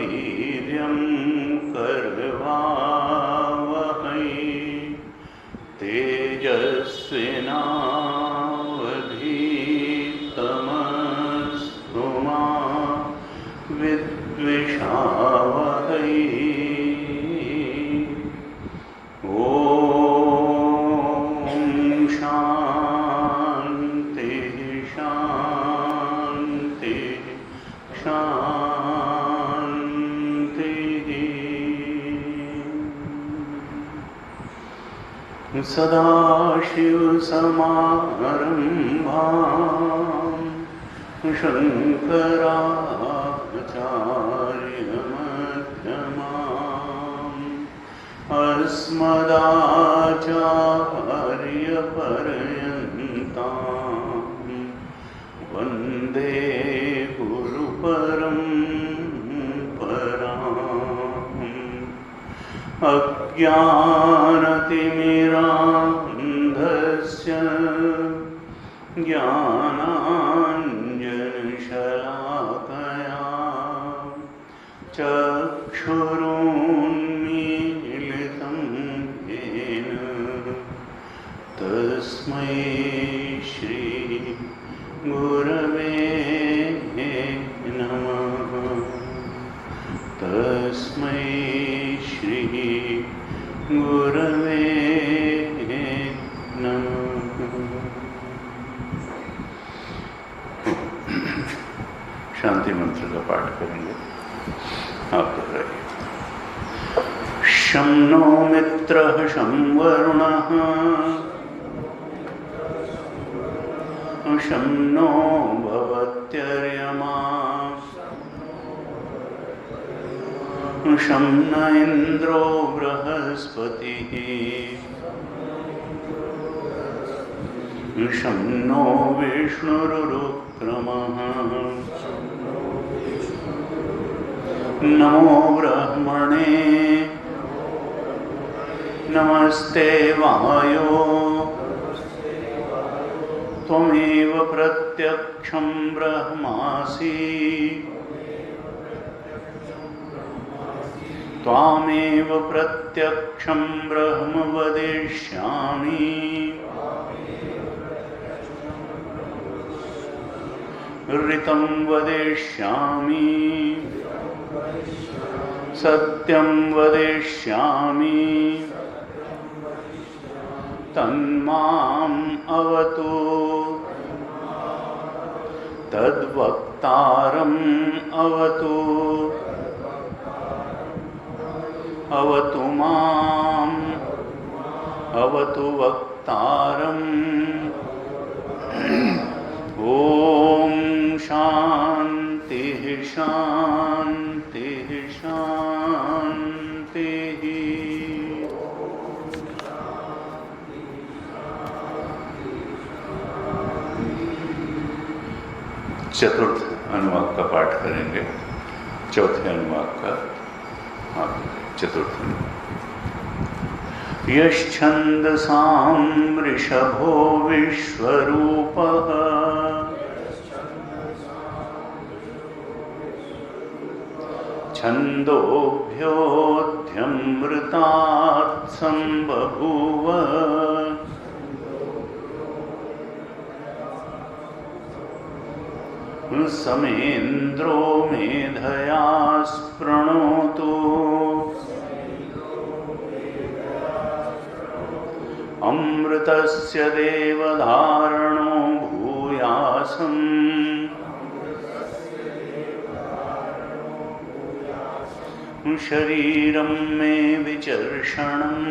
वीर्यं करवावहै तेजस्विनावधीतमस्तु मा विद्विषावहै। सदाशिवसमारम्भां शङ्कराचार्यमध्यमाम् अस्मदाचार्यपर्यन्तां वन्दे गुरुपरम्पराम्। अज्ञानतिमिरान्धस्य ज्ञानाञ्जनशलाकया चक्षुरुन्मीलितं येन तस्मै श्रीगुरवे नमः। तस्मै श्रीगुरवे नमः। शांति मंत्र का पाठ करेंगे। आप दोहराइए। शं नो मित्रः शं वरुणः शं नो भवत्यर्यमा शं न इन्द्रो बृहस्पतिः शं नो विष्णुरुक्रमः। नमो ब्रह्मणे नमस्ते वायो त्वमेव प्रत्यक्षं ब्रह्मासि त्वामेव प्रत्यक्षं ब्रह्म वदिष्यामि। ऋतं वदिष्यामि सत्यं वदिष्यामि तन्माम् अवतु तद्वक्तारम् अवतु अवतु माम् अवतु वक्तारम्। ॐ शान्तिः शान्तिः शान्तिः। चतुर्थ अनुवाक का पाठ करेंगे। चौथे अनुवाक का चतुर्थ अनुवाक। यश्छन्दसां वृषभो विश्वरूपः छन्दोभ्योऽध्यमृतात् सम्बभूव समेन्द्रो मेधया स्पृणोतु अमृतस्य देवधारणो भूयासम् शरीरं मे विचर्षणम्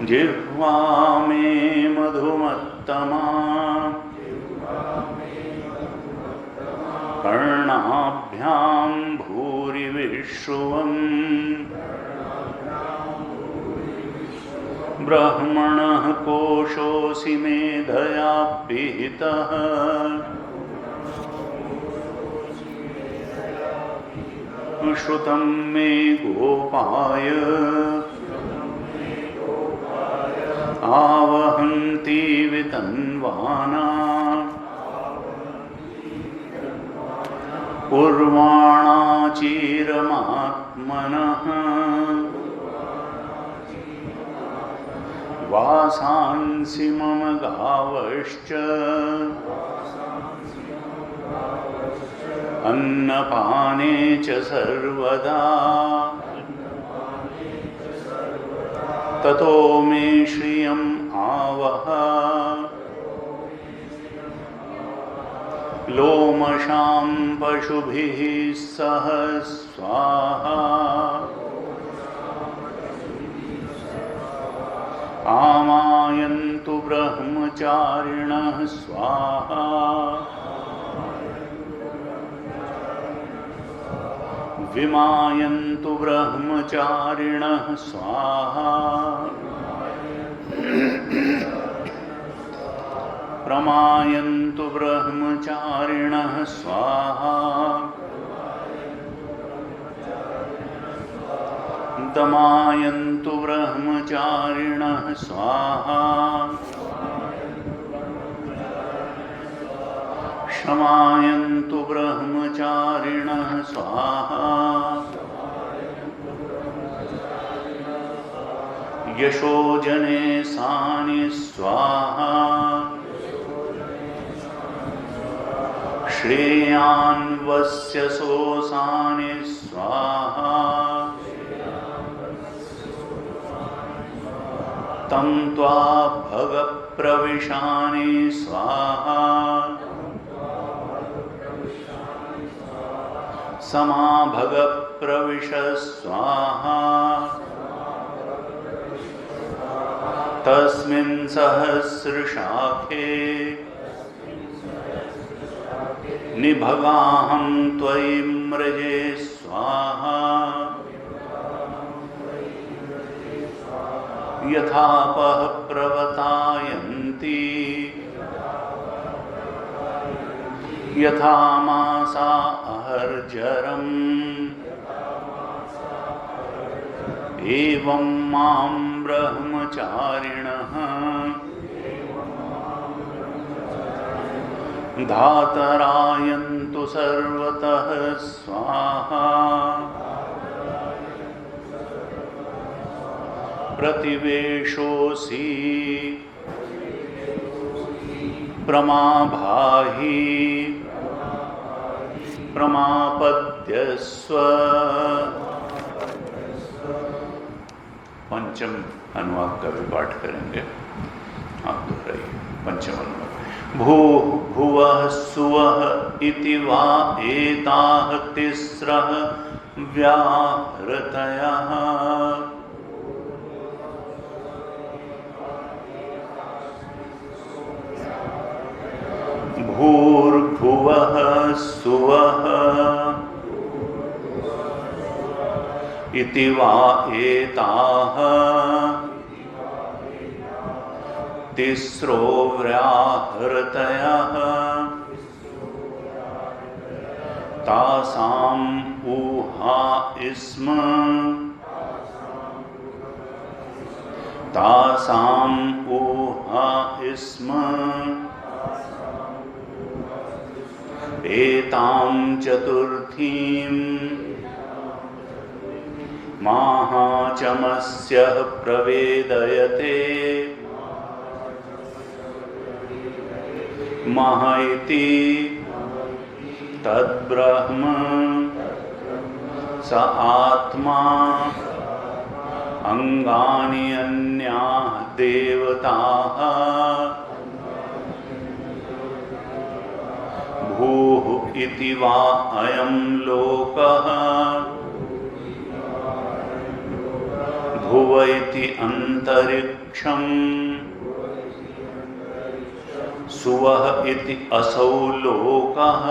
जिह्वा मे मधुमत्तमा कर्णाभ्यां भूरिविश्रुवम् ब्रह्मणः कोशोऽसि मेधया पिहितः श्रुतं मे गोपाय आवहन्ति वितन्वाना उर्वाणाचिरमात्मनः वासांसि मम गावश्च अन्नपाने च सर्वदा ततो मे श्रियम् आवह लोमशां पशुभिः सह स्वाहा आमायन्तु ब्रह्मचारिणः स्वाहा विमायन्तु ब्रह्मचारिणः स्वाहा प्रमायन्तु ब्रह्मचारिणः स्वाहा दमायन्तु ब्रह्मचारिणः स्वाहा क्षमायन्तु ब्रह्मचारिणः स्वाहा यशोजने सानि स्वाहा श्रेयान्वस्य सोसानि स्वाहा तं त्वा भगप्रविशानि स्वाहा समाभगप्रविश स्वाहा तस्मिन् सहस्रशाखे निभगाहं त्वयि मृजे स्वाहा यथापः प्रवतायन्ति यथा मासा अहर्जरम् एवं मां ब्रह्मचारिणः धातरायन्तु सर्वतः स्वाहा प्रतिवेशोऽसि प्रमाभाहि प्रमापद्यस्व। पंचम अनुवाद का भी पाठ करेंगे, आप दोहराइए। पंचम अनुवाद। भूः भुवः सुवः इति वा एताः तिस्रः व्याहृतयः भूर्भुवः सुवः इति वा एताः तिस्रो व्याहृतयः तासाम् ऊहा स्म तासाम् ऊहा स्म एतां चतुर्थीम् माहाचमस्य प्रवेदयते मह इति तद्ब्रह्म स आत्मा अंगानि अन्याः देवताः भूः इति वा अयं लोकः भुव इति अंतरिक्षम् सुवः इति असौ लोकः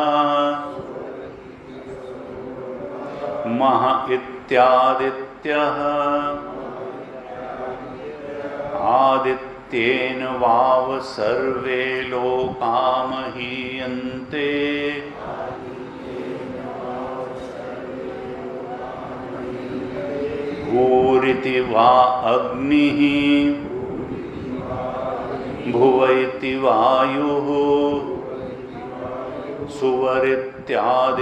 मह इत्यादित्यः आदित्येन वाव सर्वे लोका महीयन्ते भूरिति वा अग्निः भुव इति वायुः सुवरित्यादित्यः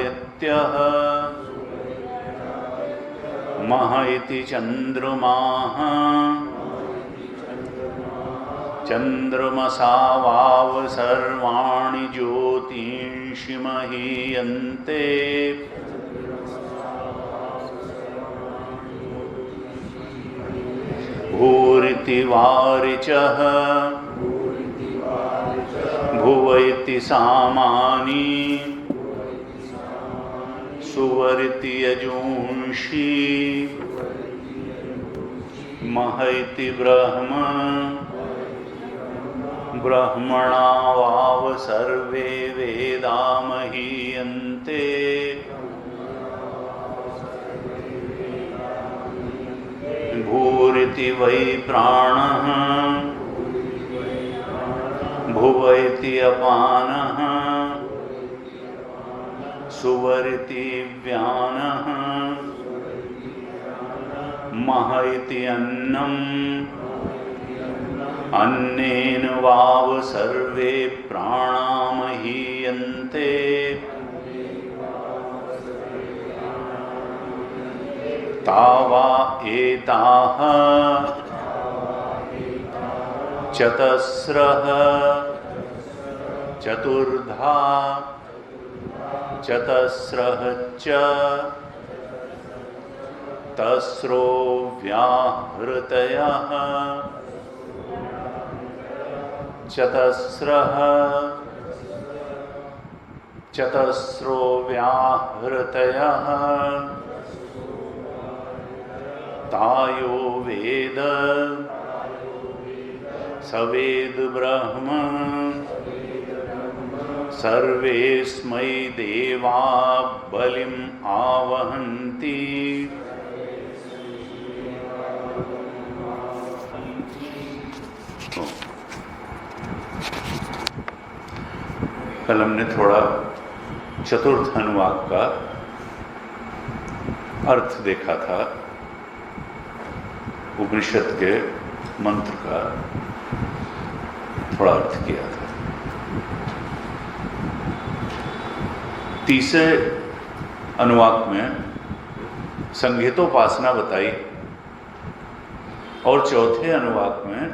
मह इति चन्द्रमाः चन्द्रमसावाव सर्वाणि ज्योतिंषि महीयन्ते भूरिति वारिचः भुव इति सामानि सुवरिति यजूंषि मह इति ब्रह्म ब्रह्मणा वाव सर्वे वेदा महीयन्ते भूरिति वै प्राणः भुव इति अपानः सुवरिति व्यानः मह इति अन्नम् अन्नेन वाव सर्वे प्राणा महीयन्ते तावा एताः चतस्रः चतुर्धा चतस्रः च तस्रो व्याहृतयः चतस्रः चतस्रो व्याहृतयः तायो वेद सवेद ब्रह्म सर्वेस्मै देवा बलिम् आवहन्ति कल हमने थोड़ा चतुर्थ अनुवाक का अर्थ देखा था, उपनिषद के मंत्र का थोड़ा अर्थ किया था। तीसरे अनुवाक में संघितोपासना बताई और चौथे अनुवाक में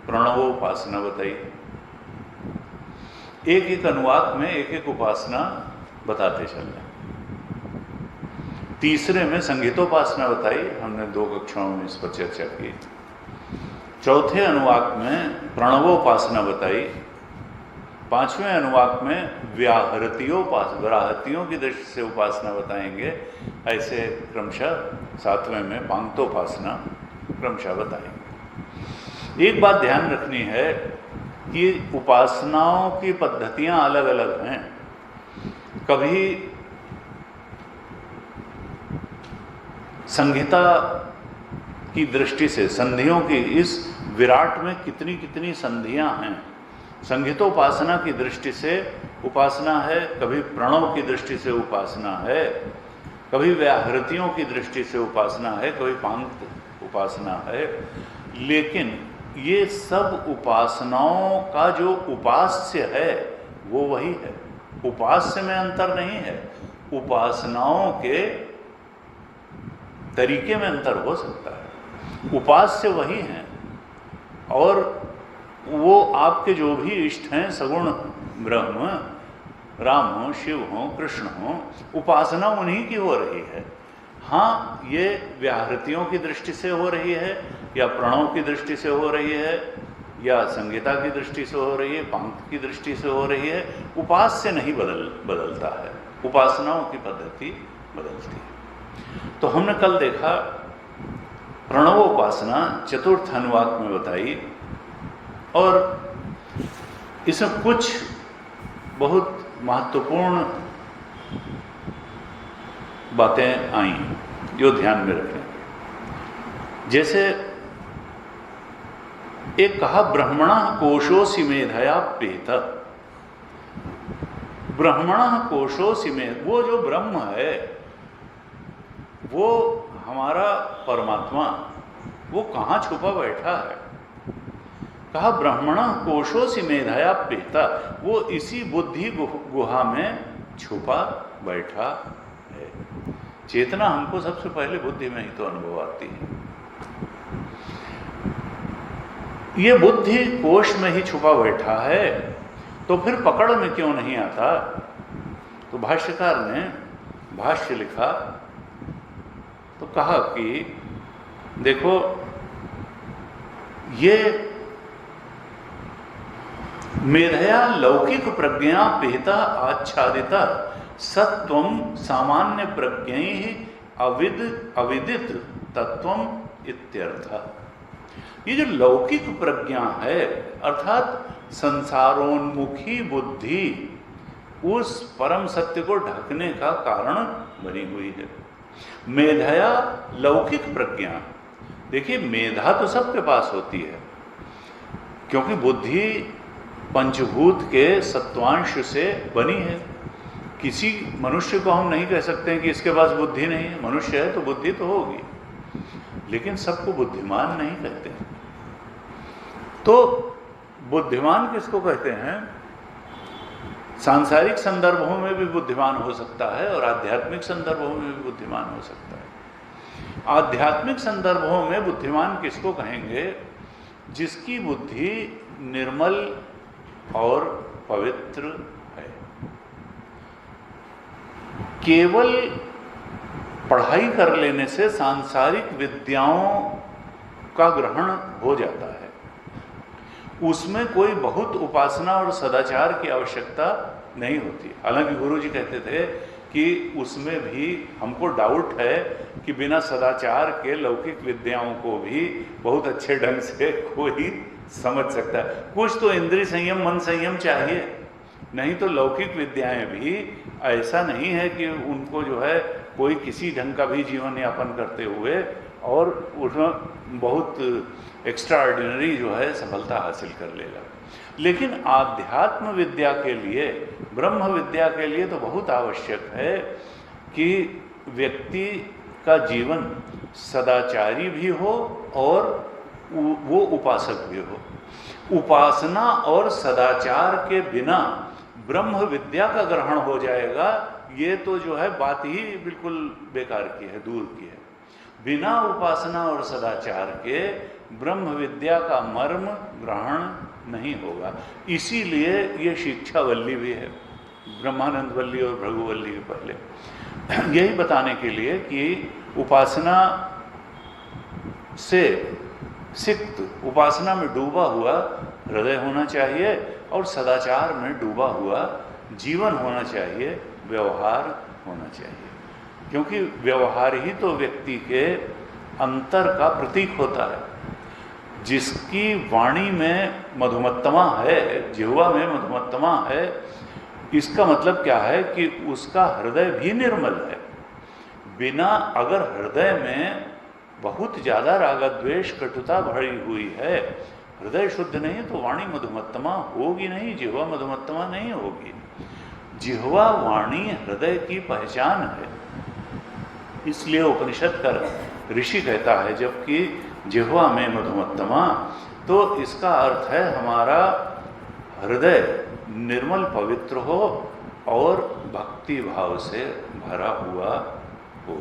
प्रणवोपासना बताई। एक एक अनुवाक में एक एक उपासना बताते चल रहे। तीसरे में संघितोपासना बताई, हमने 2 कक्षाओं में इस पर चर्चा की। चौथे अनुवाक में प्रणवोपासना बताई। 5वें अनुवाक में व्याहृतियों की दृष्टि से उपासना बताएंगे। ऐसे क्रमशः 7वें में पांक्तोपासना क्रमशः बताएंगे। एक बात ध्यान रखनी है कि उपासनाओं की पद्धतियां अलग अलग हैं। कभी संहिता की दृष्टि से संधियों की, इस विराट में कितनी कितनी संधियां हैं, संहितोपासना की दृष्टि से उपासना है, कभी प्रणव की दृष्टि से उपासना है, कभी व्याहृतियों की दृष्टि से उपासना है, कभी पांक्त उपासना है। लेकिन ये सब उपासनाओं का जो उपास्य है वो वही है। उपास्य में अंतर नहीं है, उपासनाओं के तरीके में अंतर हो सकता है। उपास्य वही हैं और वो आपके जो भी इष्ट हैं, सगुण ब्रह्म, राम हो, शिव हो, कृष्ण हो, उपासना उन्हीं की हो रही है। हाँ, ये व्याहृतियों की दृष्टि से हो रही है या प्रणव की दृष्टि से हो रही है या संहिता की दृष्टि से हो रही है, पांक्ति की दृष्टि से हो रही है, उपास्य नहीं बदलता है, उपासनाओं की पद्धति बदलती है। तो हमने कल देखा प्रणवोपासना चतुर्थ अनुवाक में बताई और इसमें कुछ बहुत महत्वपूर्ण बातें आई जो ध्यान में रखें। जैसे एक कहा ब्रह्मणः कोशोऽसि मेधया पेत। ब्रह्मणः कोशोऽसि मेध, वो जो ब्रह्म है, वो हमारा परमात्मा, वो कहाँ छुपा बैठा है। कहा ब्रह्मणः कोशोऽसि मेधया पेत, वो इसी बुद्धि गुहा में छुपा बैठा है। चेतना हमको सबसे पहले बुद्धि में ही तो अनुभव आती है। ये बुद्धि कोश में ही छुपा बैठा है, तो फिर पकड़ में क्यों नहीं आता? तो भाष्यकार ने भाष्य लिखा तो कहा कि देखो, ये मेधया लौकिक प्रज्ञा पिहिता आच्छादिता सत्वम सामान्य प्रज्ञैः अविदित तत्वम इत्यर्थ। ये जो लौकिक प्रज्ञा है, अर्थात संसारोन्मुखी बुद्धि, उस परम सत्य को ढकने का कारण बनी हुई है। मेधया लौकिक प्रज्ञा, देखिए मेधा तो सबके पास होती है, क्योंकि बुद्धि पंचभूत के सत्वांश से बनी है। किसी मनुष्य को हम नहीं कह सकते हैं कि इसके पास बुद्धि नहीं है। मनुष्य है तो बुद्धि तो होगी, लेकिन सबको बुद्धिमान नहीं कहते हैं। तो बुद्धिमान किसको कहते हैं? सांसारिक संदर्भों में भी बुद्धिमान हो सकता है और आध्यात्मिक संदर्भों में भी बुद्धिमान हो सकता है। आध्यात्मिक संदर्भों में बुद्धिमान किसको कहेंगे? जिसकी बुद्धि निर्मल और पवित्र है। केवल पढ़ाई कर लेने से सांसारिक विद्याओं का ग्रहण हो जाता है, उसमें कोई बहुत उपासना और सदाचार की आवश्यकता नहीं होती। हालांकि गुरुजी कहते थे कि उसमें भी हमको डाउट है कि बिना सदाचार के लौकिक विद्याओं को भी बहुत अच्छे ढंग से कोई समझ सकता है। कुछ तो इंद्रिय संयम, मन संयम चाहिए, नहीं तो लौकिक विद्याएं भी ऐसा नहीं है कि उनको जो है कोई किसी ढंग का भी जीवन यापन करते हुए और उसमें बहुत एक्स्ट्राऑर्डिनरी जो है सफलता हासिल कर लेगा। लेकिन आध्यात्म विद्या के लिए, ब्रह्म विद्या के लिए तो बहुत आवश्यक है कि व्यक्ति का जीवन सदाचारी भी हो और वो उपासक भी हो। उपासना और सदाचार के बिना ब्रह्म विद्या का ग्रहण हो जाएगा, ये तो जो है बात ही बिल्कुल बेकार की है, दूर की है। बिना उपासना और सदाचार के ब्रह्म विद्या का मर्म ग्रहण नहीं होगा। इसीलिए ये शिक्षा वल्ली भी है, ब्रह्मानंद वल्ली और भृगुवल्ली के पहले, यही बताने के लिए कि उपासना से सिक्त, उपासना में डूबा हुआ हृदय होना चाहिए और सदाचार में डूबा हुआ जीवन होना चाहिए, व्यवहार होना चाहिए। क्योंकि व्यवहार ही तो व्यक्ति के अंतर का प्रतीक होता है। जिसकी वाणी में मधुमत्तमा है, जिह्वा में मधुमत्तमा है, इसका मतलब क्या है कि उसका हृदय भी निर्मल है। बिना, अगर हृदय में बहुत ज़्यादा राग द्वेष कटुता भरी हुई है, हृदय शुद्ध नहीं तो वाणी मधुमत्तमा होगी नहीं, जिह्वा मधुमत्तमा नहीं होगी। जिह्वा वाणी हृदय की पहचान है, इसलिए उपनिषद का ऋषि कहता है जबकि जिह्वा में मधुमत्तमा, तो इसका अर्थ है हमारा हृदय निर्मल पवित्र हो और भक्ति भाव से भरा हुआ हो।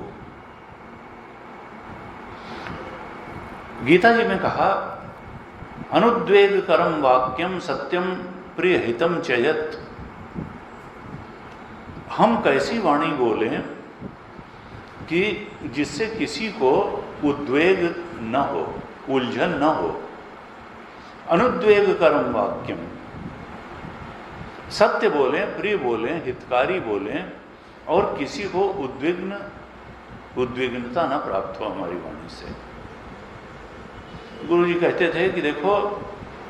गीता जी ने कहा, अनुद्वेग करम वाक्यम सत्यम प्रिय हितम चयत। हम कैसी वाणी बोलें कि जिससे किसी को उद्वेग न हो, उलझन न हो। अनुद्वेग करम वाक्यम, सत्य बोलें, प्रिय बोलें, हितकारी बोलें और किसी को उद्विग्नता न प्राप्त हो हमारी वाणी से। गुरु जी कहते थे कि देखो,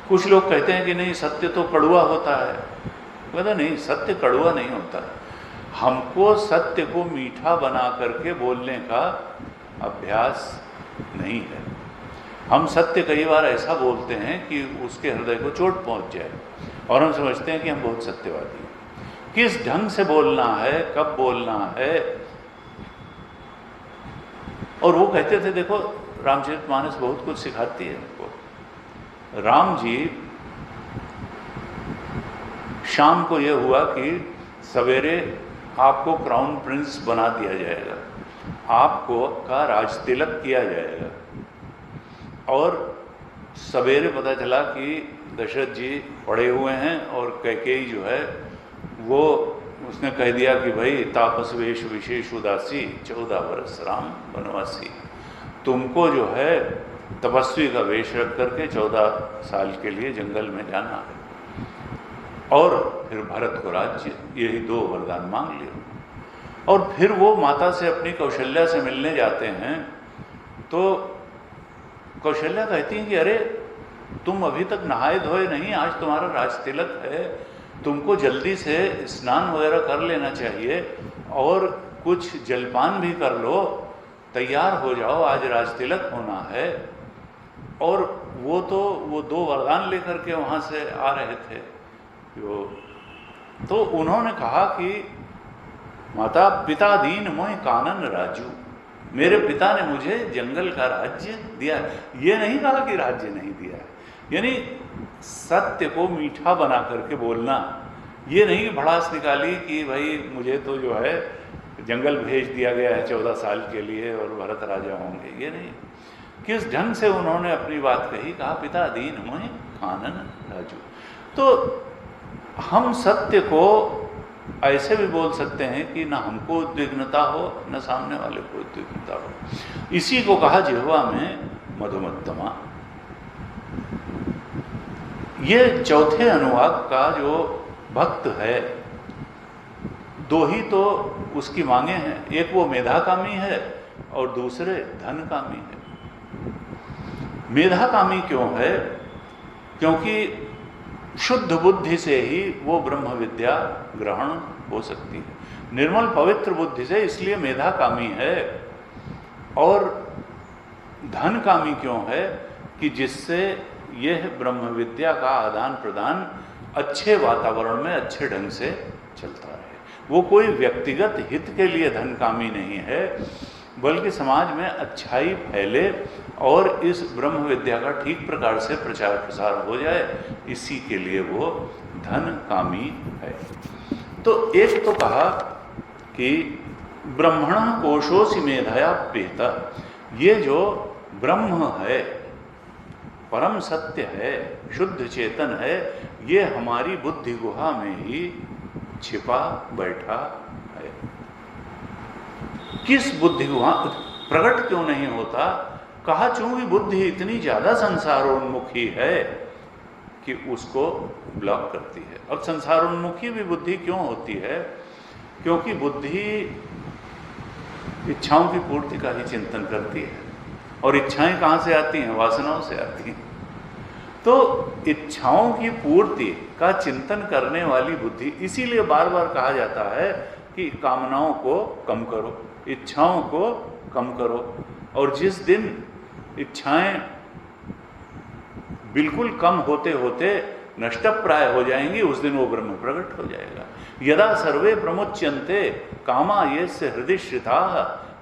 कुछ लोग कहते हैं कि नहीं सत्य तो कड़वा होता है। कहते नहीं, सत्य कड़वा नहीं होता। हमको सत्य को मीठा बना करके बोलने का अभ्यास नहीं है। हम सत्य कई बार ऐसा बोलते हैं कि उसके हृदय को चोट पहुंच जाए और हम समझते हैं कि हम बहुत सत्यवादी हैं। किस ढंग से बोलना है, कब बोलना है। और वो कहते थे, देखो रामचरितमानस बहुत कुछ सिखाती है हमको। राम जी शाम को ये हुआ कि सवेरे आपको क्राउन प्रिंस बना दिया जाएगा, आपको का राज तिलक किया जाएगा। और सवेरे पता चला कि दशरथ जी पड़े हुए हैं और कैकेयी जो है वो उसने कह दिया कि भाई तापस वेश विशेष उदासी 14 वर्ष राम वनवासी, तुमको जो है तपस्वी का वेश रख करके 14 साल के लिए जंगल में जाना है और फिर भरत को राज्य, यही 2 वरदान मांग लियो। और फिर वो माता से अपनी कौशल्या से मिलने जाते हैं तो कौशल्या कहती हैं कि अरे तुम अभी तक नहाए धोए नहीं, आज तुम्हारा राज तिलक है, तुमको जल्दी से स्नान वगैरह कर लेना चाहिए और कुछ जलपान भी कर लो, तैयार हो जाओ, आज राज तिलक होना है। और वो 2 वरदान लेकर के वहाँ से आ रहे थे। तो उन्होंने कहा कि माता पिता दीन मोह कानन राजू, मेरे पिता ने मुझे जंगल का राज्य दिया। ये नहीं कहा कि राज्य नहीं दिया है, यानी सत्य को मीठा बना करके बोलना। ये नहीं कि भड़ास निकाली कि भाई मुझे तो जो है जंगल भेज दिया गया है 14 साल के लिए और भरत राजा होंगे, ये नहीं। किस ढंग से उन्होंने अपनी बात कही, कहा पिता दीन मोह कानन राजू। तो हम सत्य को ऐसे भी बोल सकते हैं कि ना हमको उद्विग्नता हो न सामने वाले को उद्विग्नता हो। इसी को कहा जिह्वा में मधुमत्तमा। ये चौथे अनुवाद का जो भक्त है, 2 ही तो उसकी मांगे हैं, एक वो मेधाकामी है और दूसरे धनकामी है। मेधाकामी क्यों है? क्योंकि शुद्ध बुद्धि से ही वो ब्रह्म विद्या ग्रहण हो सकती है, निर्मल पवित्र बुद्धि से, इसलिए मेधाकामी है। और धनकामी क्यों है? कि जिससे यह ब्रह्म विद्या का आदान प्रदान अच्छे वातावरण में अच्छे ढंग से चलता रहे। वो कोई व्यक्तिगत हित के लिए धनकामी नहीं है, बल्कि समाज में अच्छाई फैले और इस ब्रह्म विद्या का ठीक प्रकार से प्रचार प्रसार हो जाए, इसी के लिए वो धनकामी है। तो एक तो कहा कि ब्रह्मण कोशोसि मेधया पेता, ये जो ब्रह्म है, परम सत्य है, शुद्ध चेतन है, ये हमारी बुद्धि गुहा में ही छिपा बैठा है। किस बुद्धि गुहा प्रकट क्यों नहीं होता? कहा चूंकि बुद्धि इतनी ज्यादा संसारोन्मुखी है कि उसको ब्लॉक करती है। और संसारोन्मुखी भी बुद्धि क्यों होती है? क्योंकि बुद्धि इच्छाओं की पूर्ति का ही चिंतन करती है, और इच्छाएं कहाँ से आती हैं? वासनाओं से आती हैं। तो इच्छाओं की पूर्ति का चिंतन करने वाली बुद्धि, इसीलिए बार बार कहा जाता है कि कामनाओं को कम करो, इच्छाओं को कम करो। और जिस दिन इच्छाएं बिल्कुल कम होते होते नष्टप्राय हो जाएंगी, उस दिन वो ब्रह्म प्रकट हो जाएगा। यदा सर्वे प्रमुच्यन्ते कामा येस्य हृदय श्रिताः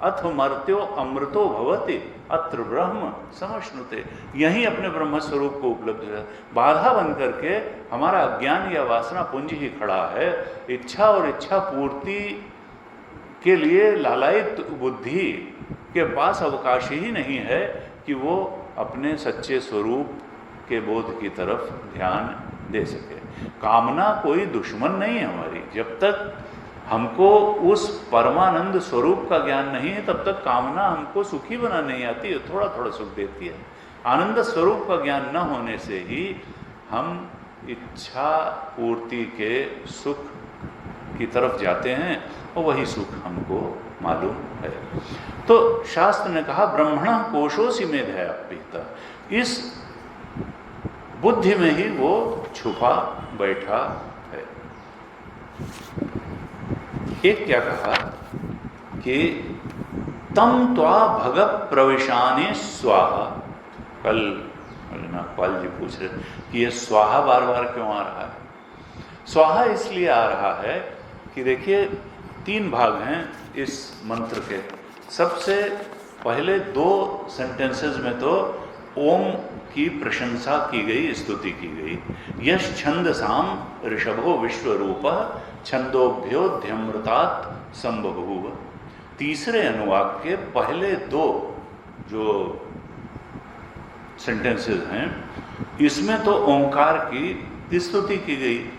अथ मर्त्यो अमृतो भवति अत्र ब्रह्म समश्नुते। यहीं अपने ब्रह्म स्वरूप को उपलब्ध है। बाधा बन करके हमारा अज्ञान या वासना पुंज ही खड़ा है। इच्छा और इच्छा पूर्ति के लिए लालायित बुद्धि के पास अवकाश ही नहीं है कि वो अपने सच्चे स्वरूप के बोध की तरफ ध्यान दे सके। कामना कोई दुश्मन नहीं है हमारी। जब तक हमको उस परमानंद स्वरूप का ज्ञान नहीं है, तब तक कामना हमको सुखी बना नहीं आती है, थोड़ा थोड़ा सुख देती है। आनंद स्वरूप का ज्ञान न होने से ही हम इच्छा पूर्ति के सुख की तरफ जाते हैं, और वही सुख हमको मालूम है। तो शास्त्र ने कहा ब्रह्मण कोशोसि मेधया पेता, इस बुद्धि में ही वो छुपा बैठा है। एक क्या कहा कि तम त्वा भग प्रविशाने स्वाहा। कल नागपाल जी पूछ रहे कि ये स्वाहा बार बार क्यों आ रहा है। स्वाहा इसलिए आ रहा है कि देखिए 3 भाग हैं इस मंत्र के। सबसे पहले 2 सेंटेंसेस में तो ओम की प्रशंसा की गई, स्तुति की गई। यश छंदसाम ऋषभो विश्वरूप छंदोभ्योऽध्यमृतात् संबभूव। तीसरे अनुवाक के पहले दो जो सेंटेंसेस हैं, इसमें तो ओंकार की स्तुति की गई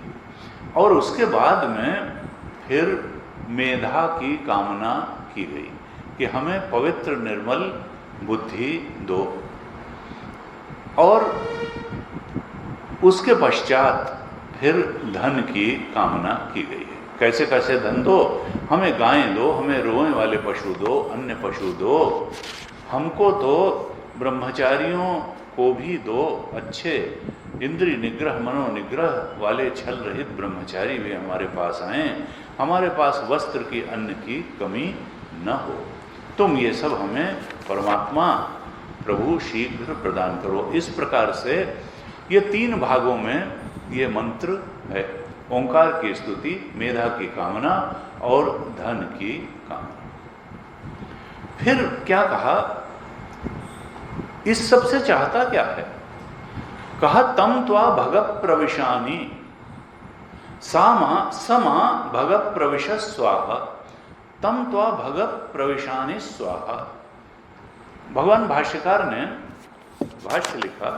और उसके बाद में फिर मेधा की कामना की गई कि हमें पवित्र निर्मल बुद्धि दो। और उसके पश्चात फिर धन की कामना की गई है। कैसे कैसे धन दो? हमें गायें दो, हमें रोएं वाले पशु दो, अन्य पशु दो, हमको तो ब्रह्मचारियों को भी दो, अच्छे इंद्रिय निग्रह मनोनिग्रह वाले छल रहित ब्रह्मचारी भी हमारे पास आएं, हमारे पास वस्त्र की अन्न की कमी न हो। तुम ये सब हमें परमात्मा प्रभु शीघ्र प्रदान करो। इस प्रकार से ये तीन भागों में ये मंत्र है, ओंकार की स्तुति, मेधा की कामना और धन की कामना। फिर क्या कहा? इस सबसे चाहता क्या है? कहा तम त्वा भगत प्रविशानी समा भगत प्रविश स्वाहा तम त्वा भगत प्रविशानी स्वाहा। भगवान भाष्यकार ने भाष्य लिखा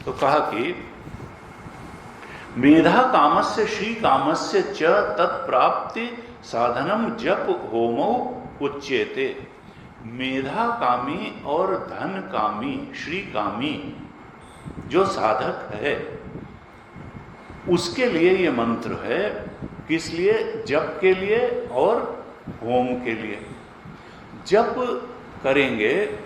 तो कहा कि मेधा कामस्य श्री कामस्य च तत्प्राप्ति साधनम जप होमो उच्यते। मेधा कामी और धन कामी श्री कामी जो साधक है उसके लिए ये मंत्र है। किस लिए? जप के लिए और होम के लिए। जप करेंगे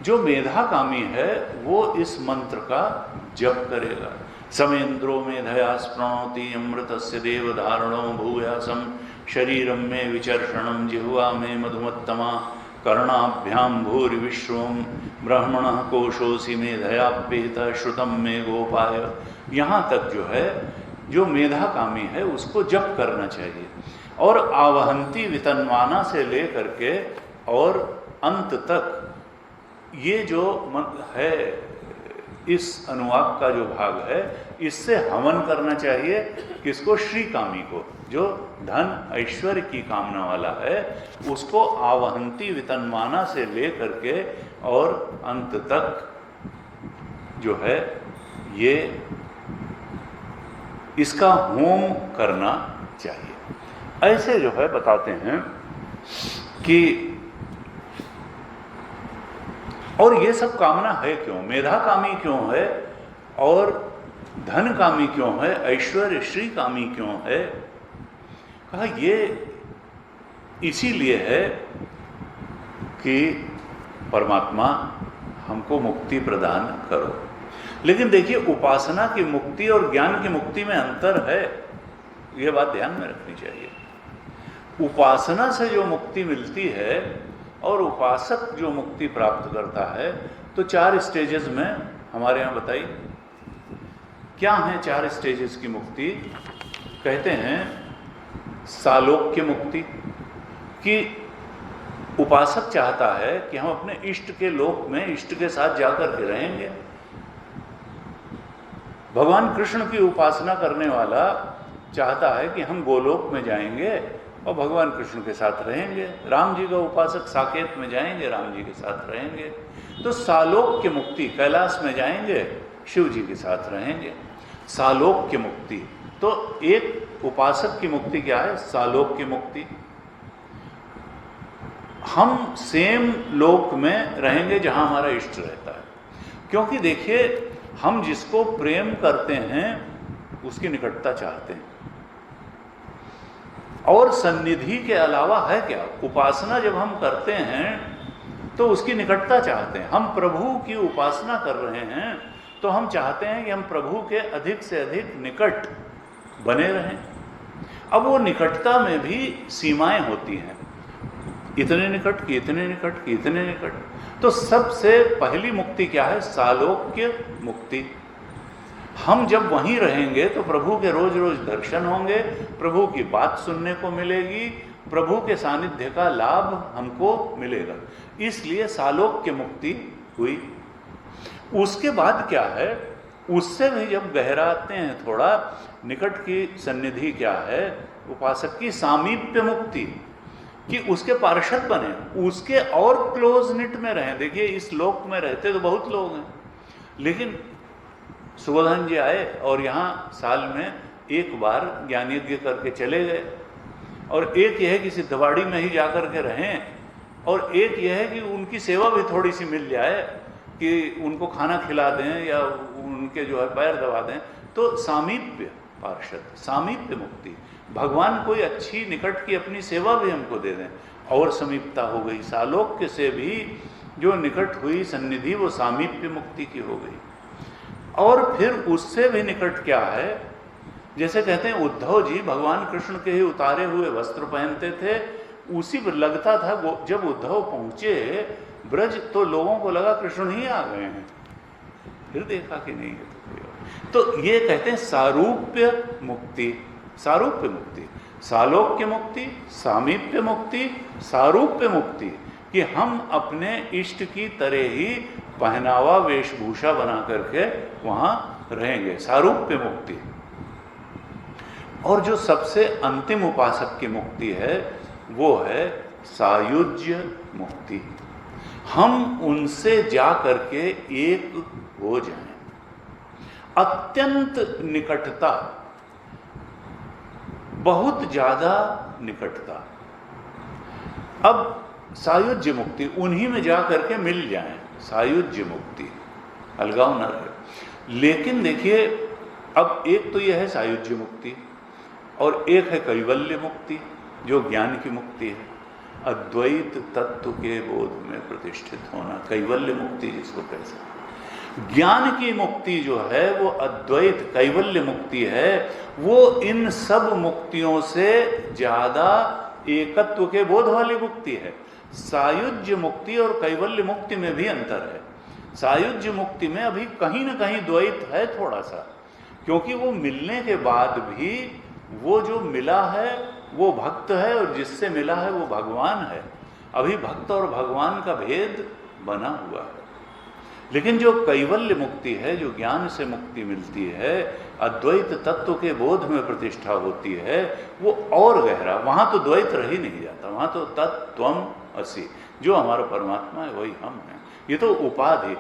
जो मेधा कामी है वो इस मंत्र का जप करेगा। समेन्द्रो मेधया स्प्रणोति अमृतस्य देव धारणो भूयासम शरीरम में विचर्षणम जिह्वा में मधुमत्तमा कर्णाभ्याम भूरि विश्वम ब्रह्मणः कोशोऽसि मेधयाप्येत श्रुतम में गोपाय। यहाँ तक जो है जो मेधा कामी है उसको जप करना चाहिए। और आवहंती वितन्वाना से लेकर के और अंत तक ये जो है इस अनुवाक का जो भाग है इससे हवन करना चाहिए। किसको? श्री कामी को, जो धन ऐश्वर्य की कामना वाला है उसको आवहंती वितन्माना से लेकर के और अंत तक जो है ये इसका होम करना चाहिए। ऐसे जो है बताते हैं कि और ये सब कामना है क्यों? मेधा कामी क्यों है और धन कामी क्यों है, ऐश्वर्य श्री कामी क्यों है? कहा ये इसीलिए है कि परमात्मा हमको मुक्ति प्रदान करो। लेकिन देखिए उपासना की मुक्ति और ज्ञान की मुक्ति में अंतर है, ये बात ध्यान में रखनी चाहिए। उपासना से जो मुक्ति मिलती है और उपासक जो मुक्ति प्राप्त करता है तो 4 स्टेजेस में हमारे यहाँ बताइए क्या हैं 4 स्टेजेस की मुक्ति? कहते हैं सालोक्य मुक्ति, कि उपासक चाहता है कि हम अपने इष्ट के लोक में इष्ट के साथ जाकर के रहेंगे। भगवान कृष्ण की उपासना करने वाला चाहता है कि हम गोलोक में जाएंगे और भगवान कृष्ण के साथ रहेंगे। राम जी का उपासक साकेत में जाएंगे, राम जी के साथ रहेंगे। तो सालोक्य मुक्ति, कैलाश में जाएंगे, शिव जी के साथ रहेंगे। सालोक्य मुक्ति। तो एक उपासक की मुक्ति क्या है? सालोक्य मुक्ति। हम सेम लोक में रहेंगे जहां हमारा इष्ट रहता है। क्योंकि देखिए हम जिसको प्रेम करते हैं उसकी निकटता चाहते हैं। और सन्निधि के अलावा है क्या? उपासना जब हम करते हैं तो उसकी निकटता चाहते हैं। हम प्रभु की उपासना कर रहे हैं तो हम चाहते हैं कि हम प्रभु के अधिक से अधिक निकट बने रहें। अब वो निकटता में भी सीमाएं होती हैं, इतने निकट की, इतने निकट की, इतने निकट। तो सबसे पहली मुक्ति क्या है? सालोक्य मुक्ति। हम जब वहीं रहेंगे तो प्रभु के रोज रोज दर्शन होंगे, प्रभु की बात सुनने को मिलेगी, प्रभु के सानिध्य का लाभ हमको मिलेगा। इसलिए सालोक्य मुक्ति हुई। उसके बाद क्या है? उससे भी जब गहराते हैं थोड़ा, निकट की सन्निधि क्या है, उपासक की सामीप्य मुक्ति, कि उसके पार्षद बने, उसके और क्लोज निट में रहें। देखिए इस लोक में रहते तो बहुत लोग हैं, लेकिन सुबोधन जी आए और यहाँ साल में एक बार ज्ञान यज्ञ करके चले गए, और एक यह है कि सिद्धवाड़ी में ही जा कर के रहें, और एक यह है कि उनकी सेवा भी थोड़ी सी मिल जाए, कि उनको खाना खिला दें या उनके जो है पैर दबा दें। तो सामीप्य पार्षद, सामीप्य मुक्ति, भगवान कोई अच्छी निकट की अपनी सेवा भी हमको दे दें, और समीपता हो गई। सालोक्य से भी जो निकट हुई सन्निधि वो सामीप्य मुक्ति की हो गई। और फिर उससे भी निकट क्या है, जैसे कहते हैं उद्धव जी भगवान कृष्ण के ही उतारे हुए वस्त्र पहनते थे, उसी पर लगता था जब उद्धव पहुंचे ब्रज तो लोगों को लगा कृष्ण ही आ गए हैं, फिर देखा कि नहीं है तो ये कहते हैं सारूप्य मुक्ति, सारूप्य मुक्ति, सालोक्य मुक्ति, सामीप्य मुक्ति, सारूप्य मुक्ति, कि हम अपने इष्ट की तरह ही पहनावा वेशभूषा बना करके वहां रहेंगे, सारूप्य मुक्ति। और जो सबसे अंतिम उपासक की मुक्ति है वो है सायुज्य मुक्ति, हम उनसे जा करके एक हो जाएं, अत्यंत निकटता, बहुत ज्यादा निकटता। अब सायुज्य मुक्ति, उन्हीं में जा करके मिल जाएं, सायुज्य मुक्ति, अलगाव न रहे। लेकिन देखिए अब एक तो यह है सायुज्य मुक्ति, और एक है कैवल्य मुक्ति जो ज्ञान की मुक्ति है, अद्वैत तत्व के बोध में प्रतिष्ठित होना, कैवल्य मुक्ति जिसको कह सकते। ज्ञान की मुक्ति जो है वो अद्वैत कैवल्य मुक्ति है, वो इन सब मुक्तियों से ज्यादा एकत्व के बोध वाली मुक्ति है। सायुज्य मुक्ति और कैवल्य मुक्ति में भी अंतर है। सायुज्य मुक्ति में अभी कहीं ना कहीं द्वैत है थोड़ा सा, क्योंकि वो मिलने के बाद भी वो जो मिला है वो भक्त है, और जिससे मिला है वो भगवान है। अभी भक्त और भगवान का भेद बना हुआ है। लेकिन जो कैवल्य मुक्ति है, जो ज्ञान से मुक्ति मिलती है, अद्वैत तत्व के बोध में प्रतिष्ठा होती है, वो और गहरा, वहां तो द्वैत रह ही नहीं जाता, वहां तो तत्त्वम असि, जो हमारा परमात्मा है वही हम हैं। ये तो उपाधि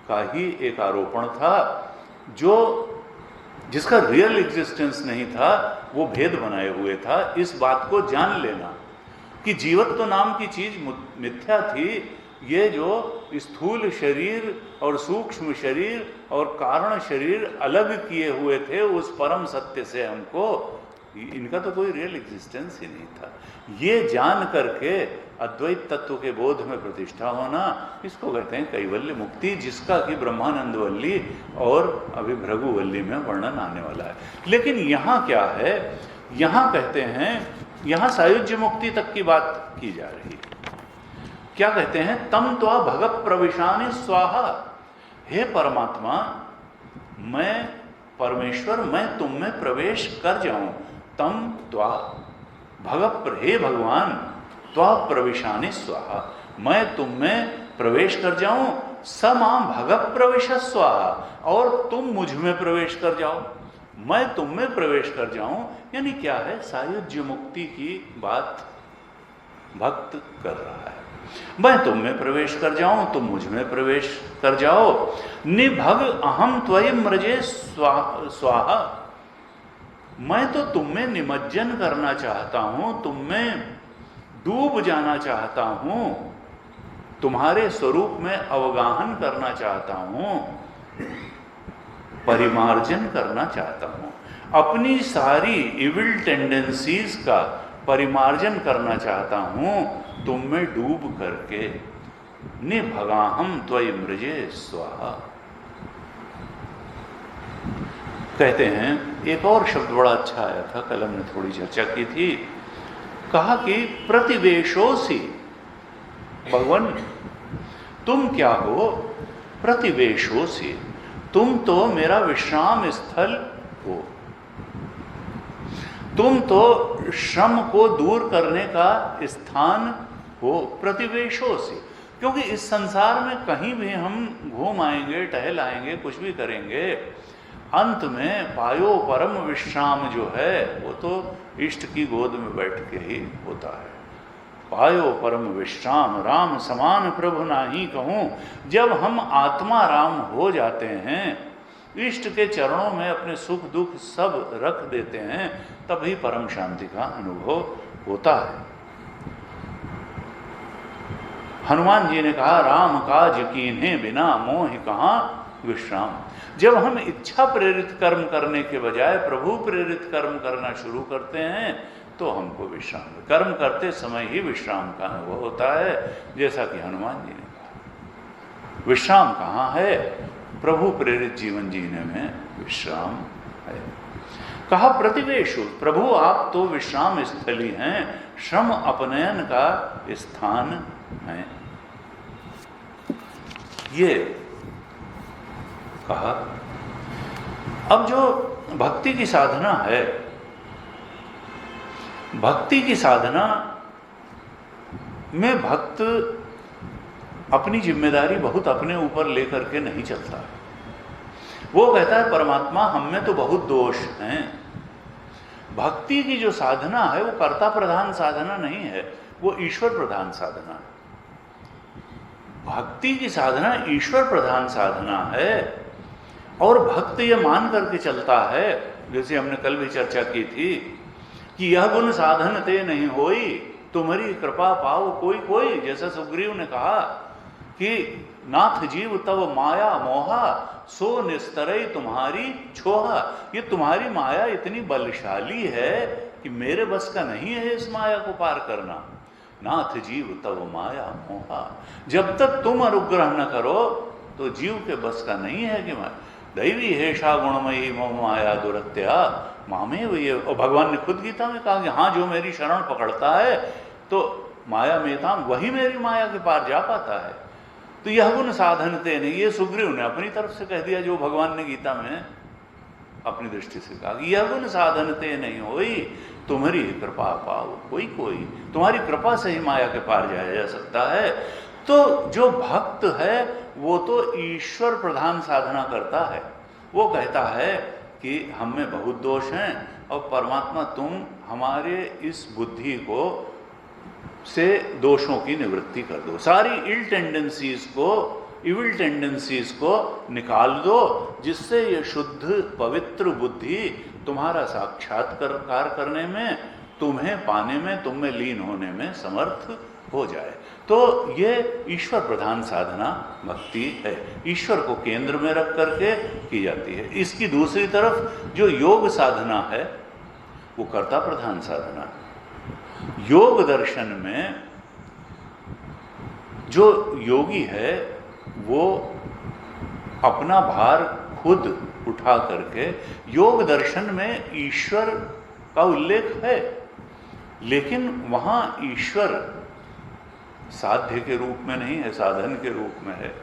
का ही एक आरोपण था, जो जिसका रियल एग्जिस्टेंस नहीं था, वो भेद बनाए हुए था। इस बात को जान लेना कि जीवत्व नाम की चीज मिथ्या थी। ये जो स्थूल शरीर और सूक्ष्म शरीर और कारण शरीर अलग किए हुए थे उस परम सत्य से हमको, इनका तो कोई रियल एग्जिस्टेंस ही नहीं था। ये जान करके अद्वैत तत्व के बोध में प्रतिष्ठा होना, इसको कहते हैं कैवल्य मुक्ति, जिसका कि ब्रह्मानंद वल्ली और अभी भृगु वल्ली में वर्णन आने वाला है। लेकिन यहाँ क्या है, यहाँ कहते हैं, यहाँ सायुज्य मुक्ति तक की बात की जा रही है। क्या कहते हैं, तम त्वा भगत प्रविशानि स्वाहा, हे परमात्मा, मैं परमेश्वर, मैं तुम में प्रवेश कर जाऊं। तम त्वा भगत, हे भगवान, त्वा प्रविशानि स्वाहा, मैं तुम में प्रवेश कर जाऊं। स मां भगत प्रवेश स्वाहा, और तुम मुझ में प्रवेश कर जाओ, मैं तुम में प्रवेश कर जाऊं। यानी क्या है, सायुज्य मुक्ति की बात भक्त कर रहा है। मैं तुम में प्रवेश कर जाऊं, तुम मुझ में प्रवेश कर जाओ। निभग अहम त्वयि मृजे स्वाहा, मैं तो तुम में निमज्जन करना चाहता हूं, तुम में डूब जाना चाहता हूं, तुम्हारे स्वरूप में अवगाहन करना चाहता हूं, परिमार्जन करना चाहता हूं, अपनी सारी इविल टेंडेंसीज का परिमार्जन करना चाहता हूं तुम में डूब करके। निभगाहम त्वयि मृजे स्वाहा। कहते हैं, एक और शब्द बड़ा अच्छा आया था, कल हमने थोड़ी चर्चा की थी, कहा कि प्रतिवेशोसी, भगवान तुम क्या हो, प्रतिवेशोसी, तुम तो मेरा विश्राम स्थल हो, तुम तो श्रम को दूर करने का स्थान हो। प्रतिवेशोसी, क्योंकि इस संसार में कहीं भी हम घूम आएंगे, टहल आएंगे, कुछ भी करेंगे, अंत में पायो परम विश्राम जो है वो तो इष्ट की गोद में बैठ के ही होता है। पायो परम विश्राम राम समान प्रभु नाही कहूँ। जब हम आत्मा राम हो जाते हैं, इष्ट के चरणों में अपने सुख दुख सब रख देते हैं, तभी परम शांति का अनुभव होता है। हनुमान जी ने कहा, राम काज कीन्हे बिना मोह कहाँ विश्राम। जब हम इच्छा प्रेरित कर्म करने के बजाय प्रभु प्रेरित कर्म करना शुरू करते हैं तो हमको विश्राम, कर्म करते समय ही विश्राम का अनुभव होता है। जैसा कि हनुमान जी ने कहा, विश्राम कहाँ है? प्रभु प्रेरित जीवन जीने में विश्राम है। कहा प्रतिवेशु, प्रभु आप तो विश्राम स्थली हैं, श्रम अपनयन का स्थान है। ये कहा। अब जो भक्ति की साधना है, भक्ति की साधना में भक्त अपनी जिम्मेदारी बहुत अपने ऊपर लेकर के नहीं चलता है। वो कहता है परमात्मा हम में तो बहुत दोष हैं। भक्ति की जो साधना है वो कर्ता प्रधान साधना नहीं है, वो ईश्वर प्रधान साधना है। भक्ति की साधना ईश्वर प्रधान साधना है। और भक्त ये मान करके चलता है, जैसे हमने कल भी चर्चा की थी कि यह गुण साधन ते नहीं होई, तुम्हारी कृपा पाओ कोई कोई। जैसा सुग्रीव ने कहा कि नाथ जीव तव माया मोहा, सो निस्तरई तुम्हारी छोहा। ये तुम्हारी माया इतनी बलशाली है कि मेरे बस का नहीं है इस माया को पार करना। नाथ जीव तव माया मोहा, जब तक तुम अनुग्रह न करो तो जीव के बस का नहीं है कि मैं दैवी हेषा गुणमयी मम माया दुरत्या मामे ये। और भगवान ने खुद गीता में कहा कि हाँ, जो मेरी शरण पकड़ता है तो माया मेताम, वही मेरी माया के पार जा पाता है। तो यह गुण साधनते नहीं, ये सुग्रीव ने अपनी तरफ से कह दिया, जो भगवान ने गीता में अपनी दृष्टि से कहा कि यह गुण साधनते नहीं होई, तुम्हारी कृपा पाओ कोई कोई। तुम्हारी कृपा से ही माया के पार जाया जा सकता है। तो जो भक्त है वो तो ईश्वर प्रधान साधना करता है। वो कहता है कि हम में बहुत दोष हैं और परमात्मा तुम हमारे इस बुद्धि को से दोषों की निवृत्ति कर दो, सारी इल टेंडेंसीज को, इविल टेंडेंसीज को निकाल दो, जिससे ये शुद्ध पवित्र बुद्धि तुम्हारा साक्षात्कार करने में, तुम्हें पाने में, तुम में लीन होने में समर्थ हो जाए। तो ये ईश्वर प्रधान साधना भक्ति है, ईश्वर को केंद्र में रख करके की जाती है। इसकी दूसरी तरफ जो योग साधना है वो कर्ता प्रधान साधना है। योग दर्शन में जो योगी है वो अपना भार खुद उठा करके, योग दर्शन में ईश्वर का उल्लेख है, लेकिन वहाँ ईश्वर साध्य के रूप में नहीं है, साधन के रूप में है।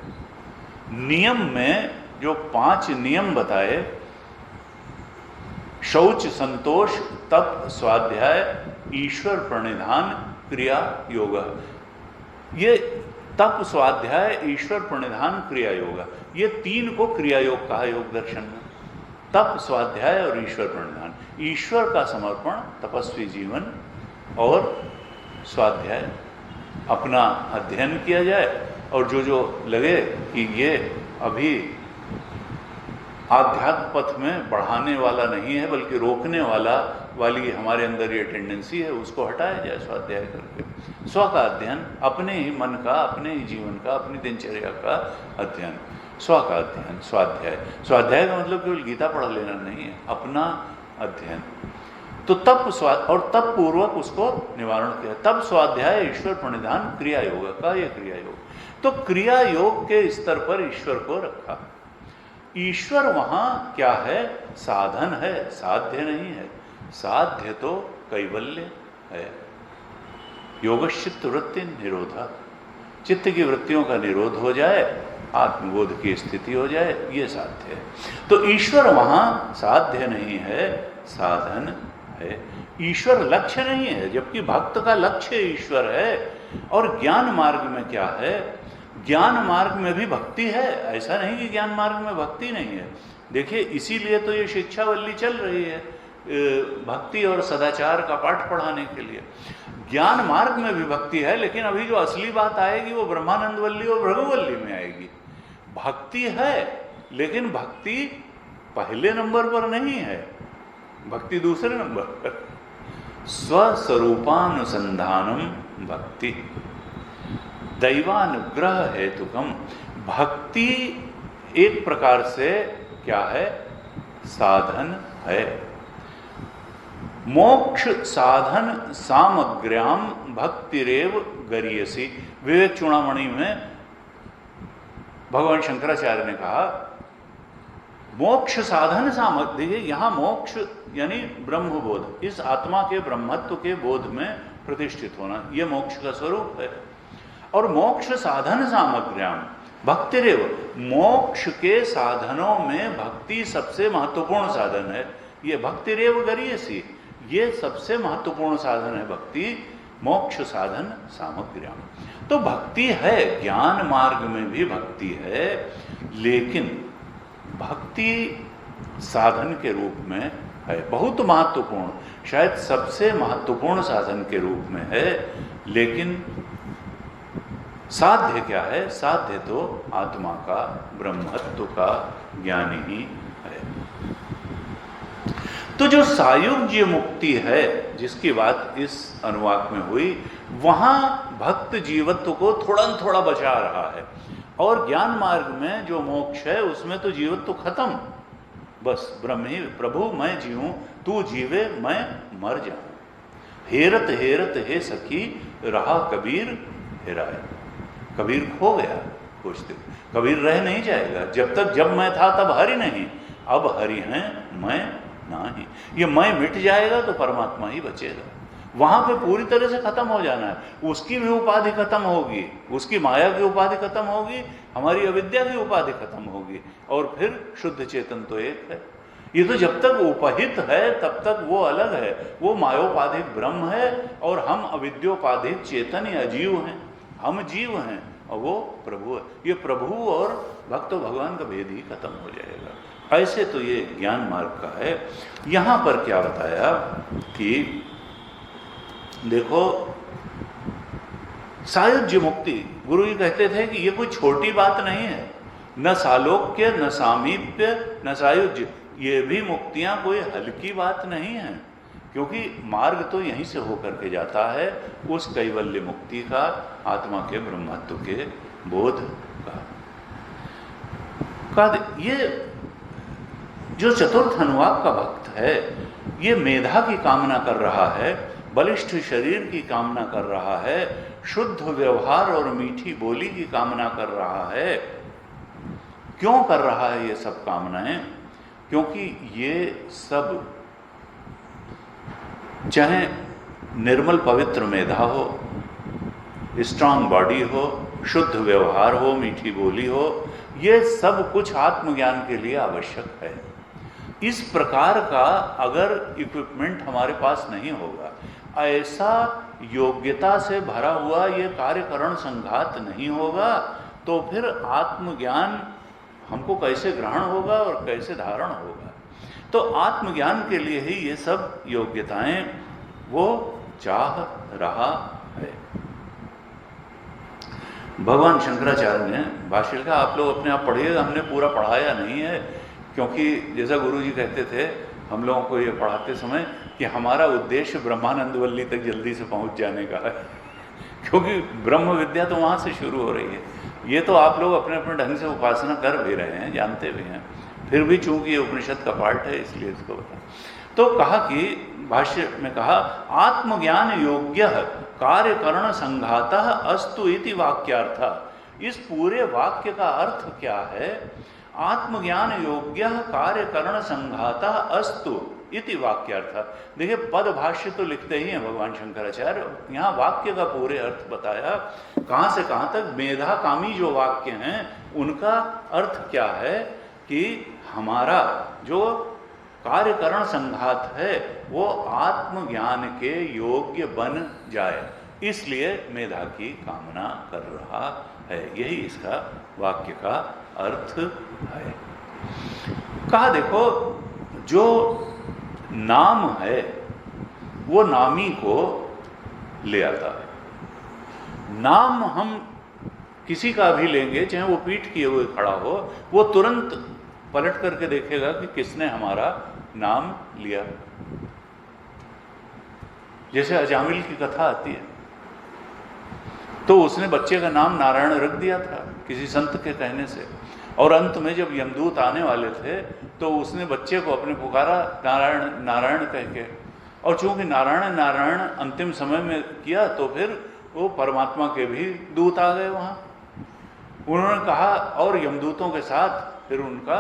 नियम में जो 5 नियम बताए, शौच, संतोष, तप, स्वाध्याय, ईश्वर प्रणिधान, क्रिया योग। ये तप, स्वाध्याय, ईश्वर प्रणिधान, क्रिया योग, ये 3 को क्रिया योग कहा योग दर्शन में। तप, स्वाध्याय और ईश्वर प्रणिधान, ईश्वर का समर्पण, तपस्वी जीवन, और स्वाध्याय अपना अध्ययन किया जाए, और जो लगे कि ये अभी आध्यात्म पथ में बढ़ाने वाला नहीं है बल्कि रोकने वाली हमारे अंदर ये टेंडेंसी है, उसको हटाया जाए स्वाध्याय करके। स्व का अध्ययन, अपने ही मन का, अपने ही जीवन का, अपनी दिनचर्या का अध्ययन, स्व का अध्ययन, स्वाध्याय। स्वाध्याय का मतलब केवल गीता पढ़ लेना नहीं है, अपना अध्ययन। तो तप और तप पूर्वक उसको निवारण किया। तप, स्वाध्याय, ईश्वर प्रणिधान, क्रिया योग का ये क्रिया योग। तो क्रिया योग के स्तर पर ईश्वर को रखा। ईश्वर वहाँ क्या है? साधन है, साध्य नहीं है। साध्य तो कैवल्य है। योगश्चित्त वृत्ति निरोधा, चित्त की वृत्तियों का निरोध हो जाए, आत्मबोध की स्थिति हो जाए, ये साध्य है। तो ईश्वर वहाँ साध्य नहीं है, साधन है, ईश्वर लक्ष्य नहीं है, जबकि भक्त का लक्ष्य ईश्वर है। और ज्ञान मार्ग में क्या है, ज्ञान मार्ग में भी भक्ति है, ऐसा नहीं कि ज्ञान मार्ग में भक्ति नहीं है। देखिए, इसीलिए तो ये शिक्षावल्ली चल रही है, भक्ति और सदाचार का पाठ पढ़ाने के लिए। ज्ञान मार्ग में भी भक्ति है, लेकिन अभी जो असली बात आएगी वो ब्रह्मानंदवल्ली और भृगुवल्ली में आएगी। भक्ति है, लेकिन भक्ति पहले नंबर पर नहीं है, भक्ति दूसरे नंबर पर। स्वस्वरूपानुसंधानम भक्ति दैवानुग्रह हेतुकम। भक्ति एक प्रकार से क्या है, साधन है। मोक्ष साधन सामग्र्याम भक्तिरेव गरीयसी। विवेक चूड़ामणि में भगवान शंकराचार्य ने कहा मोक्ष साधन सामग्री। देखिए, यहाँ मोक्ष यानी ब्रह्मबोध, इस आत्मा के ब्रह्मत्व के बोध में प्रतिष्ठित होना, यह मोक्ष का स्वरूप है। और मोक्ष साधन सामग्र्याम भक्तिरेव, मोक्ष के साधनों में भक्ति सबसे महत्वपूर्ण साधन है। ये भक्तिरेव गरीयसी, ये सबसे महत्वपूर्ण साधन है भक्ति, मोक्ष साधन सामग्र्याम। तो भक्ति है, ज्ञान मार्ग में भी भक्ति है, लेकिन भक्ति साधन के रूप में है, बहुत महत्वपूर्ण, शायद सबसे महत्वपूर्ण साधन के रूप में है। लेकिन साध्य क्या है, साध्य तो आत्मा का ब्रह्मत्व का ज्ञान ही है। तो जो सायुज्य मुक्ति है जिसकी बात इस अनुवाक में हुई, वहां भक्त जीवत्व को थोड़ा थोड़ा बचा रहा है। और ज्ञान मार्ग में जो मोक्ष है उसमें तो जीवत्व खत्म, बस ब्रह्म ही प्रभु मैं जीऊं तू जीवे मैं मर जाऊं। हेरत हेरत हे सखी रहा कबीर हेराए। कबीर खो गया खोजते, कबीर रह नहीं जाएगा जब तक, जब मैं था तब हरि नहीं, अब हरि हैं मैं नहीं। ये मैं मिट जाएगा तो परमात्मा ही बचेगा। वहां पे पूरी तरह से खत्म हो जाना है, उसकी भी उपाधि खत्म होगी, उसकी माया की उपाधि खत्म होगी, हमारी अविद्या की उपाधि खत्म होगी, और फिर शुद्ध चेतन तो एक है। ये तो जब तक उपहित है तब तक वो अलग है, वो मायोपाधिक ब्रह्म है और हम अविद्योपाधिक चेतन या जीव हैं। हम जीव हैं और वो प्रभु है। ये प्रभु और भक्त भगवान का भेद ही खत्म हो जाएगा। ऐसे तो ये ज्ञान मार्ग का है। यहां पर क्या बताया कि देखो, सायुज्य मुक्ति, गुरु जी कहते थे कि ये कोई छोटी बात नहीं है, न सालोक्य न सामीप्य न सायुज्य, ये भी मुक्तियां कोई हल्की बात नहीं है, क्योंकि मार्ग तो यहीं से होकर के जाता है उस कैवल्य मुक्ति का, आत्मा के ब्रह्मत्व के बोध का। ये जो चतुर्थ अनुवाक का भक्त है, ये मेधा की कामना कर रहा है, बलिष्ठ शरीर की कामना कर रहा है, शुद्ध व्यवहार और मीठी बोली की कामना कर रहा है। क्यों कर रहा है ये सब कामनाएं? क्योंकि ये सब, चाहे निर्मल पवित्र मेधा हो, स्ट्रांग बॉडी हो, शुद्ध व्यवहार हो, मीठी बोली हो, ये सब कुछ आत्मज्ञान के लिए आवश्यक है। इस प्रकार का अगर इक्विपमेंट हमारे पास नहीं होगा, ऐसा योग्यता से भरा हुआ ये कार्यकरण संघात नहीं होगा, तो फिर आत्मज्ञान हमको कैसे ग्रहण होगा और कैसे धारण होगा? तो आत्मज्ञान के लिए ही ये सब योग्यताएं वो चाह रहा है। भगवान शंकराचार्य ने भाष्य लिखा, आप लोग अपने आप पढ़िएगा, हमने पूरा पढ़ाया नहीं है, क्योंकि जैसा गुरु जी कहते थे हम लोगों को ये पढ़ाते समय कि हमारा उद्देश्य ब्रह्मानंदवल्ली तक जल्दी से पहुंच जाने का है, क्योंकि ब्रह्म विद्या तो वहाँ से शुरू हो रही है। ये तो आप लोग अपने अपने ढंग से उपासना कर भी रहे हैं, जानते भी हैं, फिर भी चूंकि ये उपनिषद का पार्ट है इसलिए इसको बता। तो कहा कि भाष्य में कहा, आत्मज्ञान योग्य कार्यकरण संघातः अस्तु इति वाक्यार्थ। इस पूरे वाक्य का अर्थ क्या है? आत्मज्ञान योग्य कार्यकरण संघातः अस्तु इति वाक्यार्थ। देखिए, पद भाष्य तो लिखते ही हैं भगवान शंकराचार्य, यहाँ वाक्य का पूरे अर्थ बताया, कहाँ से कहाँ तक। मेधाकामी जो वाक्य हैं उनका अर्थ क्या है कि हमारा जो कार्यकरण संघात है वो आत्मज्ञान के योग्य बन जाए, इसलिए मेधा की कामना कर रहा है। यही इसका वाक्य का अर्थ है। कहा देखो, जो नाम है वो नामी को ले आता है। नाम हम किसी का भी लेंगे, चाहे वो पीठ किए हुए खड़ा हो, वो तुरंत पलट करके देखेगा कि किसने हमारा नाम लिया। जैसे अजामिल की कथा आती है, तो उसने बच्चे का नाम नारायण रख दिया था किसी संत के कहने से, और अंत में जब यमदूत आने वाले थे तो उसने बच्चे को अपने पुकारा नारायण नारायण कह के, और चूंकि नारायण नारायण अंतिम समय में किया तो फिर वो परमात्मा के भी दूत आ गए वहाँ। उन्होंने कहा, और यमदूतों के साथ फिर उनका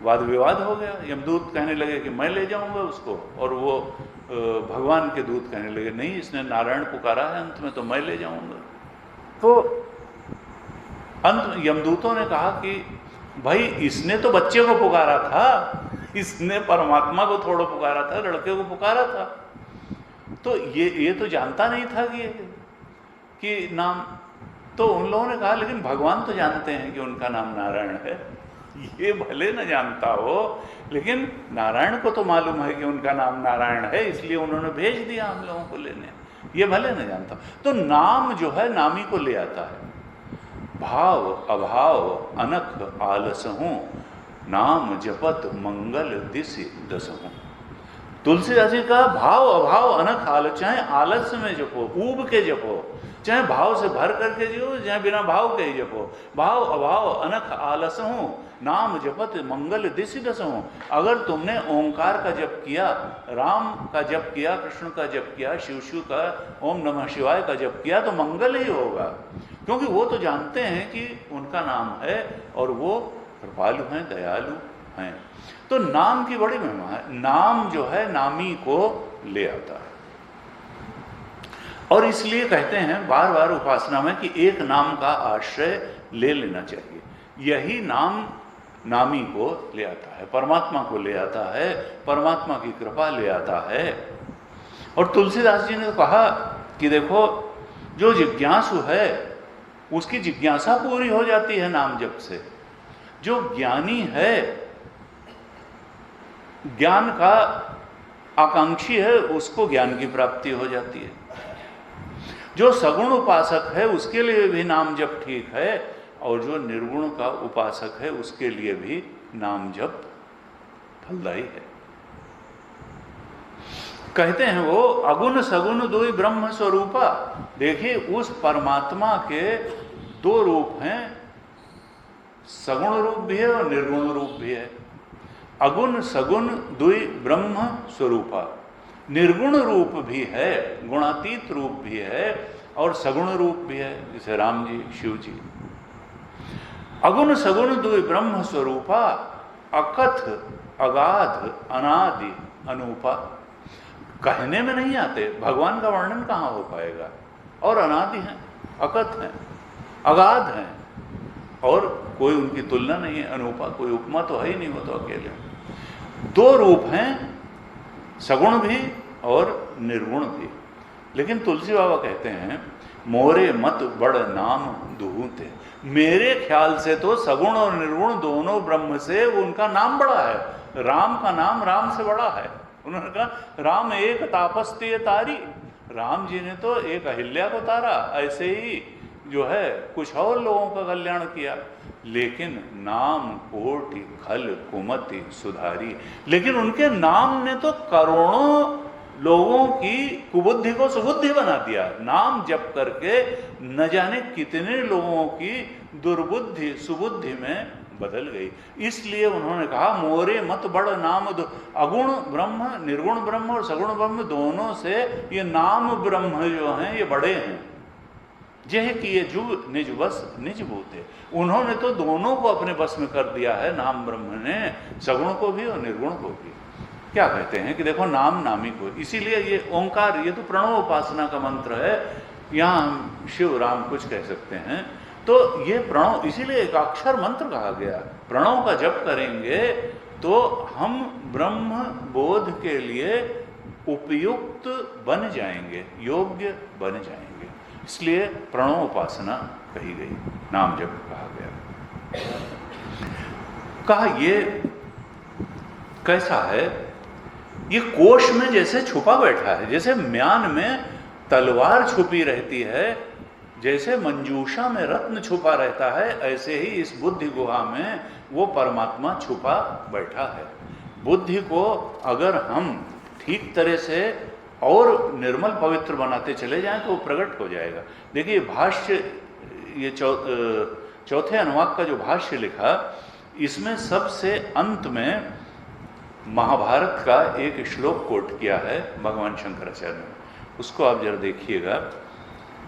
वाद विवाद हो गया। यमदूत कहने लगे कि मैं ले जाऊंगा उसको, और वो भगवान के दूत कहने लगे नहीं, इसने नारायण पुकारा है अंत में, तो मैं ले जाऊंगा। तो अंत में यमदूतों ने कहा कि भाई इसने तो बच्चे को पुकारा था, इसने परमात्मा को थोड़ा पुकारा था, लड़के को पुकारा था, तो ये तो जानता नहीं था कि नाम। तो उन लोगों ने कहा लेकिन भगवान तो जानते हैं कि उनका नाम नारायण है। ये भले न जानता हो, लेकिन नारायण को तो मालूम है कि उनका नाम नारायण है, इसलिए उन्होंने भेज दिया हम लोगों को लेने। ये भले न जानता। तो नाम जो है नामी को ले आता है। भाव अभाव अनख आलसहूँ, नाम जपत मंगल दिस दसहूँ। तुलसीदास जी का भाव अभाव अनख आलस, चाहे आलस में जपो, ऊब के जपो, चाहे भाव से भर करके जियो, चाहे बिना भाव के ही जपो। भाव अभाव अनख आलस हूँ, नाम जपत मंगल दिस दसहूँ। अगर तुमने ओंकार का जप किया, राम का जप किया, कृष्ण का जप किया, शिव का ओम नमः शिवाय का जप किया, तो मंगल ही होगा, क्योंकि वो तो जानते हैं कि उनका नाम है और वो कृपालु हैं, दयालु हैं। तो नाम की बड़ी महिमा है। नाम जो है नामी को ले आता है, और इसलिए कहते हैं बार बार उपासना में कि एक नाम का आश्रय ले लेना चाहिए। यही नाम नामी को ले आता है, परमात्मा को ले आता है, परमात्मा की कृपा ले आता है। और तुलसीदास जी ने कहा कि देखो, जो जिज्ञासु है उसकी जिज्ञासा पूरी हो जाती है नाम जप से। जो ज्ञानी है, ज्ञान का आकांक्षी है, उसको ज्ञान की प्राप्ति हो जाती है। जो सगुण उपासक है उसके लिए भी नाम जप ठीक है, और जो निर्गुण का उपासक है उसके लिए भी नाम जप फलदायी है। कहते हैं वो अगुण सगुण दुई ब्रह्म स्वरूपा। देखिए, उस परमात्मा के दो रूप हैं, सगुण रूप भी है और निर्गुण रूप भी है। अगुण सगुण दुई ब्रह्म स्वरूपा, निर्गुण रूप भी है, गुणातीत रूप भी है और सगुण रूप भी है, जैसे राम जी, शिव जी। अगुण सगुण दुई ब्रह्म स्वरूपा, अकथ अगाध अनादि अनूपा। कहने में नहीं आते, भगवान का वर्णन कहाँ हो पाएगा। और अनादि हैं, अकथ हैं, अगाध हैं, और कोई उनकी तुलना नहीं है। अनूपा, कोई उपमा तो है ही नहीं, वो तो अकेले। दो रूप हैं, सगुण भी और निर्गुण भी। लेकिन तुलसी बाबा कहते हैं, मोरे मत बड़ नाम दुहूते। मेरे ख्याल से तो सगुण और निर्गुण दोनों ब्रह्म से उनका नाम बड़ा है। राम का नाम राम से बड़ा है। उन्होंने कहा राम एक तापस्तीय तारी। राम जी ने तो एक अहिल्या को तारा, ऐसे ही जो है कुछ और लोगों का कल्याण किया। लेकिन नाम कोटि खल कुमति सुधारी। लेकिन उनके नाम ने तो करोड़ों लोगों की कुबुद्धि को सुबुद्धि बना दिया। नाम जप करके न जाने कितने लोगों की दुर्बुद्धि सुबुद्धि में बदल गई। इसलिए उन्होंने कहा मोरे मत बड़ नाम दो। अगुण ब्रह्म, निर्गुण ब्रह्म और सगुण ब्रह्म दोनों से ये नाम ब्रह्म जो हैं ये बड़े हैं। जह किए जुग निज बस निज भूते। उन्होंने तो दोनों को अपने बस में कर दिया है, नाम ब्रह्म ने, सगुण को भी और निर्गुण को भी। क्या कहते हैं कि देखो नाम नामी को, इसीलिए ये ओंकार, ये तो प्रणव उपासना का मंत्र है। यहाँ हम शिव राम कुछ कह सकते हैं, तो ये प्रणव, इसीलिए एकाक्षर मंत्र कहा गया। प्रणव का जप करेंगे तो हम ब्रह्म बोध के लिए उपयुक्त बन जाएंगे, योग्य बन जाएंगे। इसलिए प्रणव उपासना कही गई, नाम जप कहा गया। कहा ये कैसा है, ये कोश में जैसे छुपा बैठा है, जैसे म्यान में तलवार छुपी रहती है, जैसे मंजूषा में रत्न छुपा रहता है, ऐसे ही इस बुद्धि गुहा में वो परमात्मा छुपा बैठा है। बुद्धि को अगर हम ठीक तरह से और निर्मल पवित्र बनाते चले जाएं तो वो प्रकट हो जाएगा। देखिए भाष्य, ये चौथे अनुवाक का जो भाष्य लिखा, इसमें सबसे अंत में महाभारत का एक श्लोक कोट किया है भगवान शंकराचार्य ने, उसको आप जरा देखिएगा।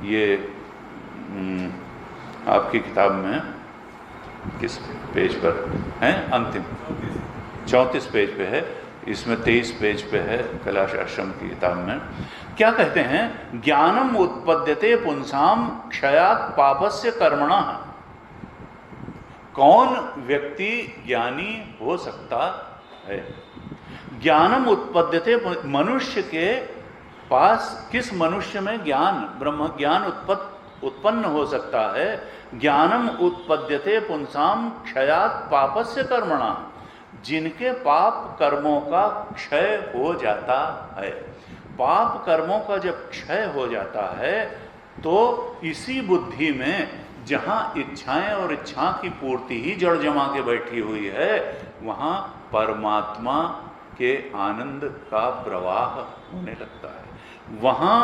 ये आपकी किताब में किस पेज पर है? अंतिम 34 पेज पे है, इसमें 23 पेज पे है कैलाश आश्रम की किताब में। क्या कहते हैं? ज्ञानम उत्पद्यते पुंसाम क्षयात पापस्य कर्मणा। कौन व्यक्ति ज्ञानी हो सकता है? ज्ञानम उत्पद्यते, मनुष्य के पास, किस मनुष्य में ज्ञान, ब्रह्म ज्ञान उत्पन्न हो सकता है? ज्ञानम उत्पद्यते पुंसाम क्षयात पापस्य कर्मणा, जिनके पाप कर्मों का क्षय हो जाता है। पाप कर्मों का जब क्षय हो जाता है तो इसी बुद्धि में, जहाँ इच्छाएं और इच्छा की पूर्ति ही जड़ जमा के बैठी हुई है, वहाँ परमात्मा के आनंद का प्रवाह होने लगता है, वहाँ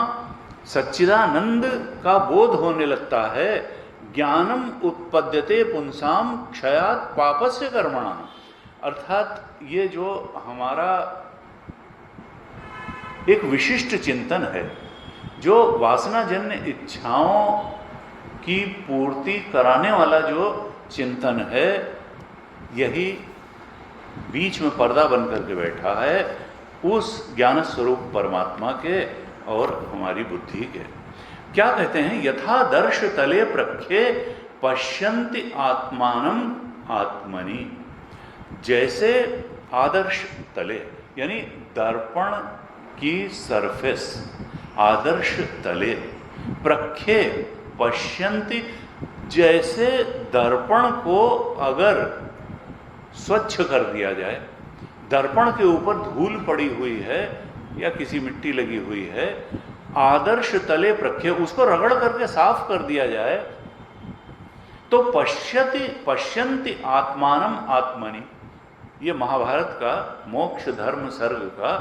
सच्चिदानंद का बोध होने लगता है। ज्ञानम उत्पद्यते पुंसाम क्षयात पापस्य कर्मणा, अर्थात ये जो हमारा एक विशिष्ट चिंतन है, जो वासनाजन्य इच्छाओं की पूर्ति कराने वाला जो चिंतन है, यही बीच में पर्दा बन करके बैठा है उस ज्ञान स्वरूप परमात्मा के और हमारी बुद्धि के। क्या कहते हैं? यथा दर्श तले प्रख्ये पश्यन्ति आत्मानम आत्मनि। जैसे आदर्श तले, यानी दर्पण की सरफेस, आदर्श तले, प्रख्ये पश्यन्ति, जैसे दर्पण को अगर स्वच्छ कर दिया जाए, दर्पण के ऊपर धूल पड़ी हुई है या किसी मिट्टी लगी हुई है, आदर्श तले प्रख्ये, उसको रगड़ करके साफ कर दिया जाए, तो पश्यन्ति आत्मानम आत्मनि। ये महाभारत का मोक्ष धर्म सर्ग का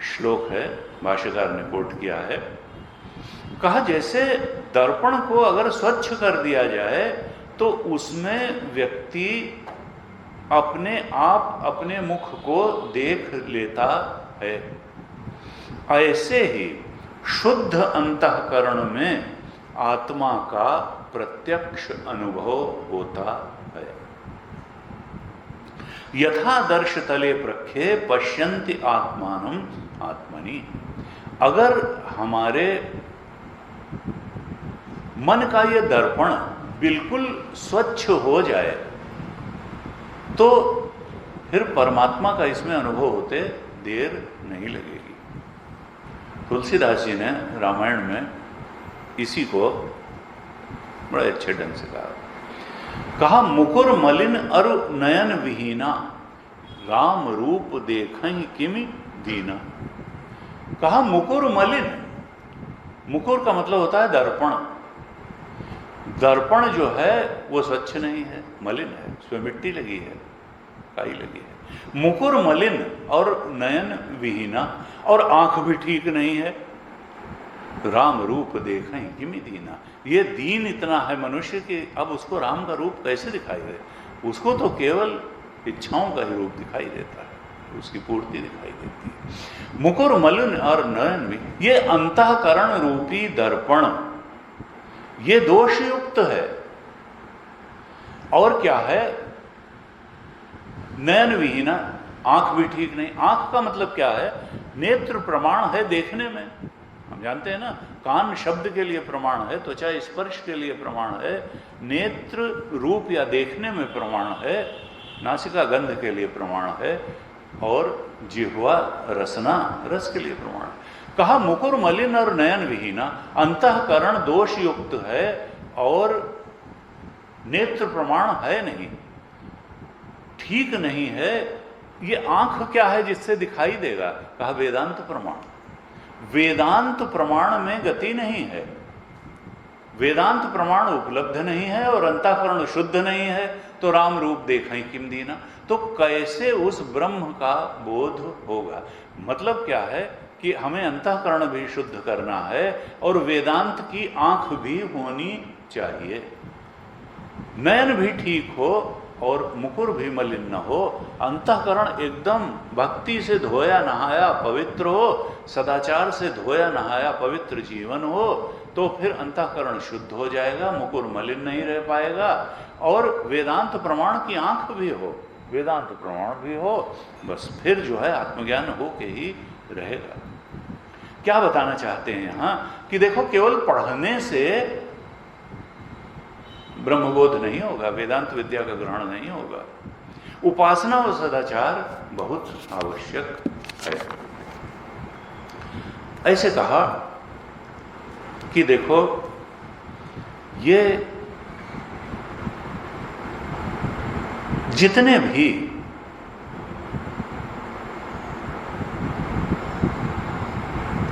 श्लोक है, भाष्यकार ने कोट किया है। कहा जैसे दर्पण को अगर स्वच्छ कर दिया जाए तो उसमें व्यक्ति अपने आप अपने मुख को देख लेता है, ऐसे ही शुद्ध अंतःकरण में आत्मा का प्रत्यक्ष अनुभव होता है। यथा दर्श तले प्रख्ये पश्यन्ति आत्मानम आत्मनि। अगर हमारे मन का ये दर्पण बिल्कुल स्वच्छ हो जाए तो फिर परमात्मा का इसमें अनुभव होते देर नहीं लगेगी। तुलसीदास जी ने रामायण में इसी को बड़े अच्छे ढंग से कहा, मुकुर मलिन अरु नयन विहीना, राम रूप देखहि किमि दीना। कहा मुकुर मलिन, मुकुर का मतलब होता है दर्पण। दर्पण जो है वो स्वच्छ नहीं है, मलिन है, उसमें मिट्टी लगी है, काई लगी है। मुकुर मलिन और नयन विहीना, और आंख भी ठीक नहीं है। राम रूप देखें किमि दीना, ये दीन इतना है मनुष्य कि अब उसको राम का रूप कैसे दिखाई दे? उसको तो केवल इच्छाओं का ही रूप दिखाई देता है, उसकी पूर्ति दिखाई देती है। मुकुर मलिन और नयन भी, ये अंतःकरण रूपी दर्पण ये दोषयुक्त है। और क्या है? नयन विहीना, आंख भी ठीक नहीं। आंख का मतलब क्या है? नेत्र प्रमाण है देखने में, हम जानते हैं ना, कान शब्द के लिए प्रमाण है, त्वचा स्पर्श के लिए प्रमाण है, नेत्र रूप या देखने में प्रमाण है। नासिका गंध के लिए प्रमाण है और जिह्वा रसना रस के लिए प्रमाण है। कहा मुकुर मलिन और नयन विहीना, अंतःकरण दोष युक्त है और नेत्र प्रमाण है नहीं, ठीक नहीं है। ये आंख क्या है जिससे दिखाई देगा? कहा वेदांत प्रमाण। वेदांत प्रमाण में गति नहीं है, वेदांत प्रमाण उपलब्ध नहीं है और अंतःकरण शुद्ध नहीं है, तो राम रूप देखें किम दीना। तो कैसे उस ब्रह्म का बोध होगा? मतलब क्या है कि हमें अंतःकरण भी शुद्ध करना है और वेदांत की आंख भी होनी चाहिए, नयन भी ठीक हो और मुकुर भी मलिन न हो, अंतःकरण एकदम भक्ति से धोया नहाया पवित्र हो, सदाचार से धोया नहाया पवित्र जीवन हो, तो फिर अंतःकरण शुद्ध हो जाएगा, मुकुर मलिन नहीं रह पाएगा और वेदांत प्रमाण की आंख भी हो, वेदांत प्रमाण भी हो, बस फिर जो है आत्मज्ञान हो के ही रहेगा। क्या बताना चाहते हैं यहां कि देखो केवल पढ़ने से ब्रह्मबोध नहीं होगा, वेदांत विद्या का ग्रहण नहीं होगा, उपासना और सदाचार बहुत आवश्यक है। ऐसे कहा कि देखो ये जितने भी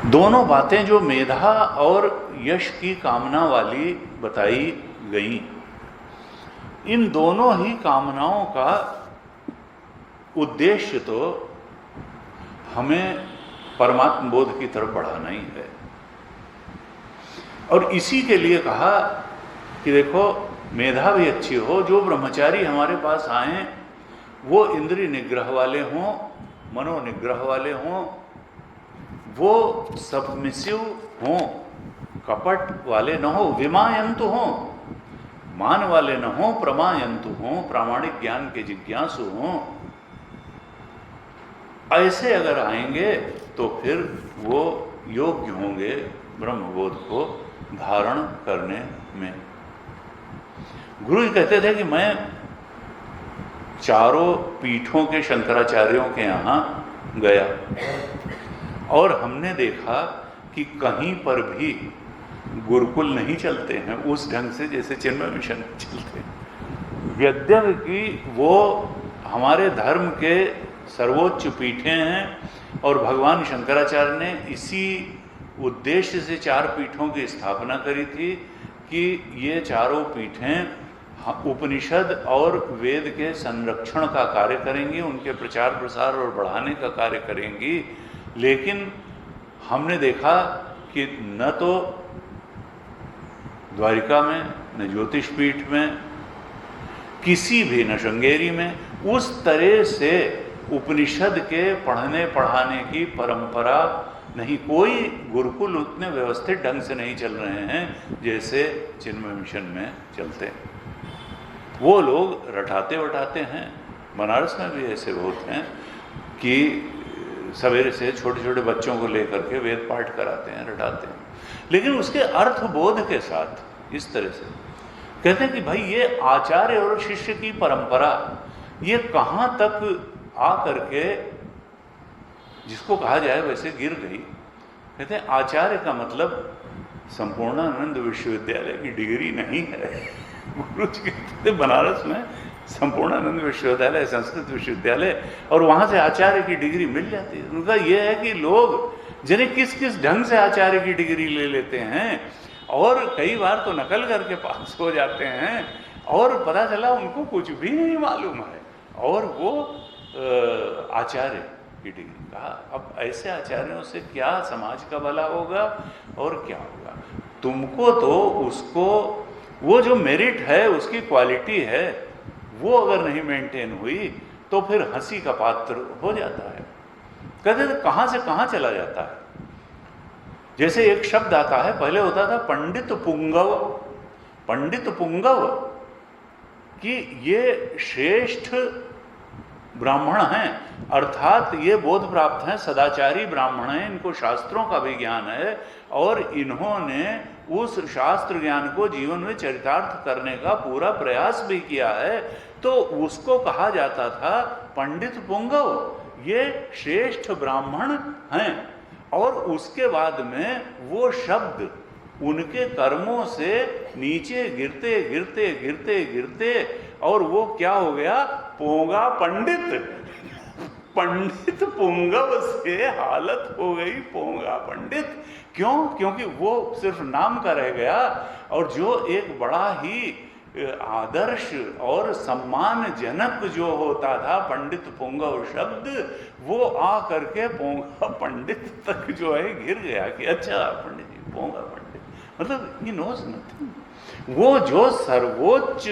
दोनों बातें जो मेधा और यश की कामना वाली बताई गई, इन दोनों ही कामनाओं का उद्देश्य तो हमें परमात्म बोध की तरफ बढ़ाना ही है। और इसी के लिए कहा कि देखो मेधा भी अच्छी हो, जो ब्रह्मचारी हमारे पास आए वो इंद्रिय निग्रह वाले हों, मनोनिग्रह वाले हों, वो सबमिसिव हों, कपट वाले न हो, विमायंतु हों, मान वाले न हों, प्रमायंतु हों, प्रामाणिक ज्ञान के जिज्ञासु हों। ऐसे अगर आएंगे तो फिर वो योग्य होंगे ब्रह्मबोध को धारण करने में। गुरु जी कहते थे कि मैं चारों पीठों के शंकराचार्यों के यहाँ गया और हमने देखा कि कहीं पर भी गुरुकुल नहीं चलते हैं उस ढंग से जैसे चिन्मय मिशन चलते हैं। यद्यपि वो हमारे धर्म के सर्वोच्च पीठे हैं और भगवान शंकराचार्य ने इसी उद्देश्य से चार पीठों की स्थापना करी थी कि ये चारों पीठें उपनिषद और वेद के संरक्षण का कार्य करेंगी, उनके प्रचार प्रसार और बढ़ाने का कार्य करेंगी। लेकिन हमने देखा कि न तो द्वारिका में, न ज्योतिष पीठ में, किसी भी, न श्रृंगेरी में उस तरह से उपनिषद के पढ़ने पढ़ाने की परंपरा नहीं, कोई गुरुकुल उतने व्यवस्थित ढंग से नहीं चल रहे हैं जैसे चिन्मय मिशन में चलते। वो लोग रटाते वटाते हैं, बनारस में भी ऐसे बहुत हैं कि सवेरे से छोटे छोटे बच्चों को लेकर के वेद पाठ कराते हैं, रटाते हैं, लेकिन उसके अर्थ बोध के साथ इस तरह से कहते हैं कि भाई ये आचार्य और शिष्य की परंपरा ये कहाँ तक आ करके जिसको कहा जाए वैसे गिर गई। कहते हैं आचार्य का मतलब संपूर्णानंद विश्वविद्यालय की डिग्री नहीं है। गुरु जी कहते बनारस में संपूर्णानंद विश्वविद्यालय, संस्कृत विश्वविद्यालय, और वहां से आचार्य की डिग्री मिल जाती है। उनका यह है कि लोग जिन्हें किस किस ढंग से आचार्य की डिग्री ले लेते हैं और कई बार तो नकल करके पास हो जाते हैं और पता चला उनको कुछ भी नहीं मालूम है और वो आचार्य की डिग्री। कहा अब ऐसे आचार्यों से क्या समाज का भला होगा और क्या होगा? तुमको तो उसको वो जो मेरिट है, उसकी क्वालिटी है, वो अगर नहीं मेंटेन हुई तो फिर हंसी का पात्र हो जाता है। कहते थे कहाँ से कहाँ चला जाता है। जैसे एक शब्द आता है, पहले होता था पंडित पुंगव, पंडित पुंगव कि ये श्रेष्ठ ब्राह्मण हैं, अर्थात ये बोध प्राप्त हैं, सदाचारी ब्राह्मण हैं, इनको शास्त्रों का भी ज्ञान है और इन्होंने उस शास्त्र ज्ञान को जीवन में चरितार्थ करने का पूरा प्रयास भी किया है, तो उसको कहा जाता था पंडित पुंगव, ये श्रेष्ठ ब्राह्मण हैं। और उसके बाद में वो शब्द उनके कर्मों से नीचे गिरते गिरते गिरते गिरते और वो क्या हो गया, पोंगा पंडित। पंडित पुंगव से हालत हो गई पोंगा पंडित। क्यों? क्योंकि वो सिर्फ नाम का रह गया और जो एक बड़ा ही आदर्श और सम्मानजनक जो होता था पंडित पुंगव शब्द, वो आ करके पोंगा पंडित तक जो है गिर गया कि अच्छा पंडित जी पोंगा पंडित, मतलब ही नोज नथिंग। वो जो सर्वोच्च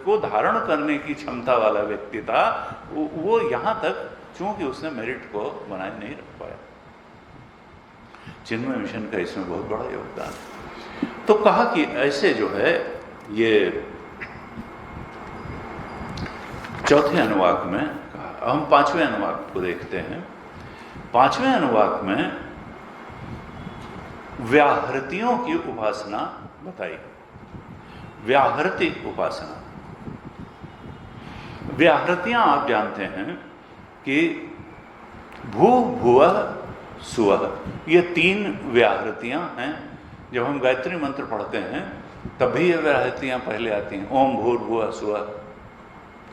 को धारण करने की क्षमता वाला व्यक्ति था, वो यहाँ तक चूंकि उसने मेरिट को बनाए नहीं रख पाया। चिन्मय मिशन का इसमें बहुत बड़ा योगदान है। तो कहा कि ऐसे जो है ये चौथे अनुवाक में कहा। हम पांचवें अनुवाक को देखते हैं। पांचवें अनुवाक में व्याहृतियों की उपासना बताई। व्याहृति उपासना, व्याहृतियां आप जानते हैं कि भू भुवः सुवः, ये तीन व्याहृतियां हैं। जब हम गायत्री मंत्र पढ़ते हैं तभी ये व्याहृतियां पहले आती हैं। ओम भूर्भुवः सुवः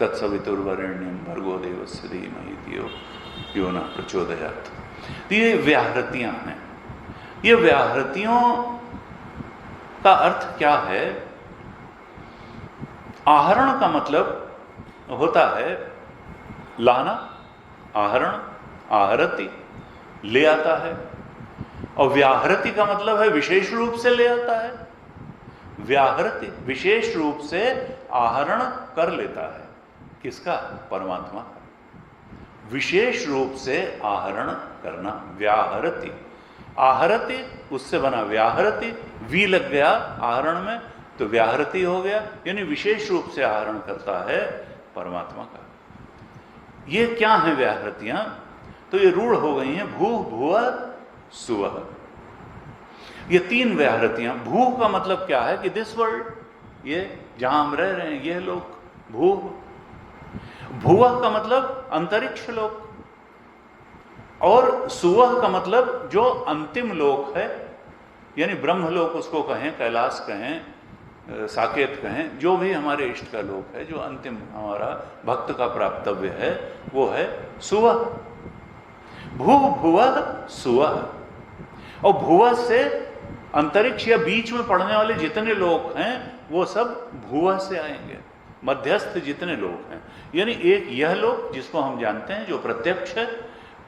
तत्सवितुर्वरेण्यं भर्गो देवस्य धीमहि धियो यो नः प्रचोदयात्। तो ये व्याहृतियां हैं। ये व्याहृतियों का अर्थ क्या है? आहरण का मतलब होता है लाना, आहरण, आहरति, ले आता है। और व्याहृति का मतलब है विशेष रूप से ले आता है। व्याहृति विशेष रूप से आहरण कर लेता है। किसका? परमात्मा का। विशेष रूप से आहरण करना, व्याहृति। आहरति उससे बना व्याहृति, वी लग गया आहरण में तो व्याहृति हो गया, यानी विशेष रूप से आहरण करता है परमात्मा का। ये क्या है व्याहृतियां? तो ये रूढ़ हो गई हैं भू भुवः सुवः। ये तीन व्याहृतियां। भू का मतलब क्या है कि दिस वर्ल्ड, ये जहां हम रह रहे हैं ये लोक, भू। भुवः का मतलब अंतरिक्ष लोक, और सुवः का मतलब जो अंतिम लोक है, यानी ब्रह्मलोक उसको कहें, कैलाश कहें, साकेत कहें, जो भी हमारे इष्ट का लोक है, जो अंतिम हमारा भक्त का प्राप्तव्य है, वो है सुवः। भू भुवः सुवः। और भुवः से अंतरिक्ष या बीच में पड़ने वाले जितने लोक हैं वो सब भुवः से आएंगे। मध्यस्थ जितने लोक हैं, यानी एक यह लोक जिसको हम जानते हैं जो प्रत्यक्ष है,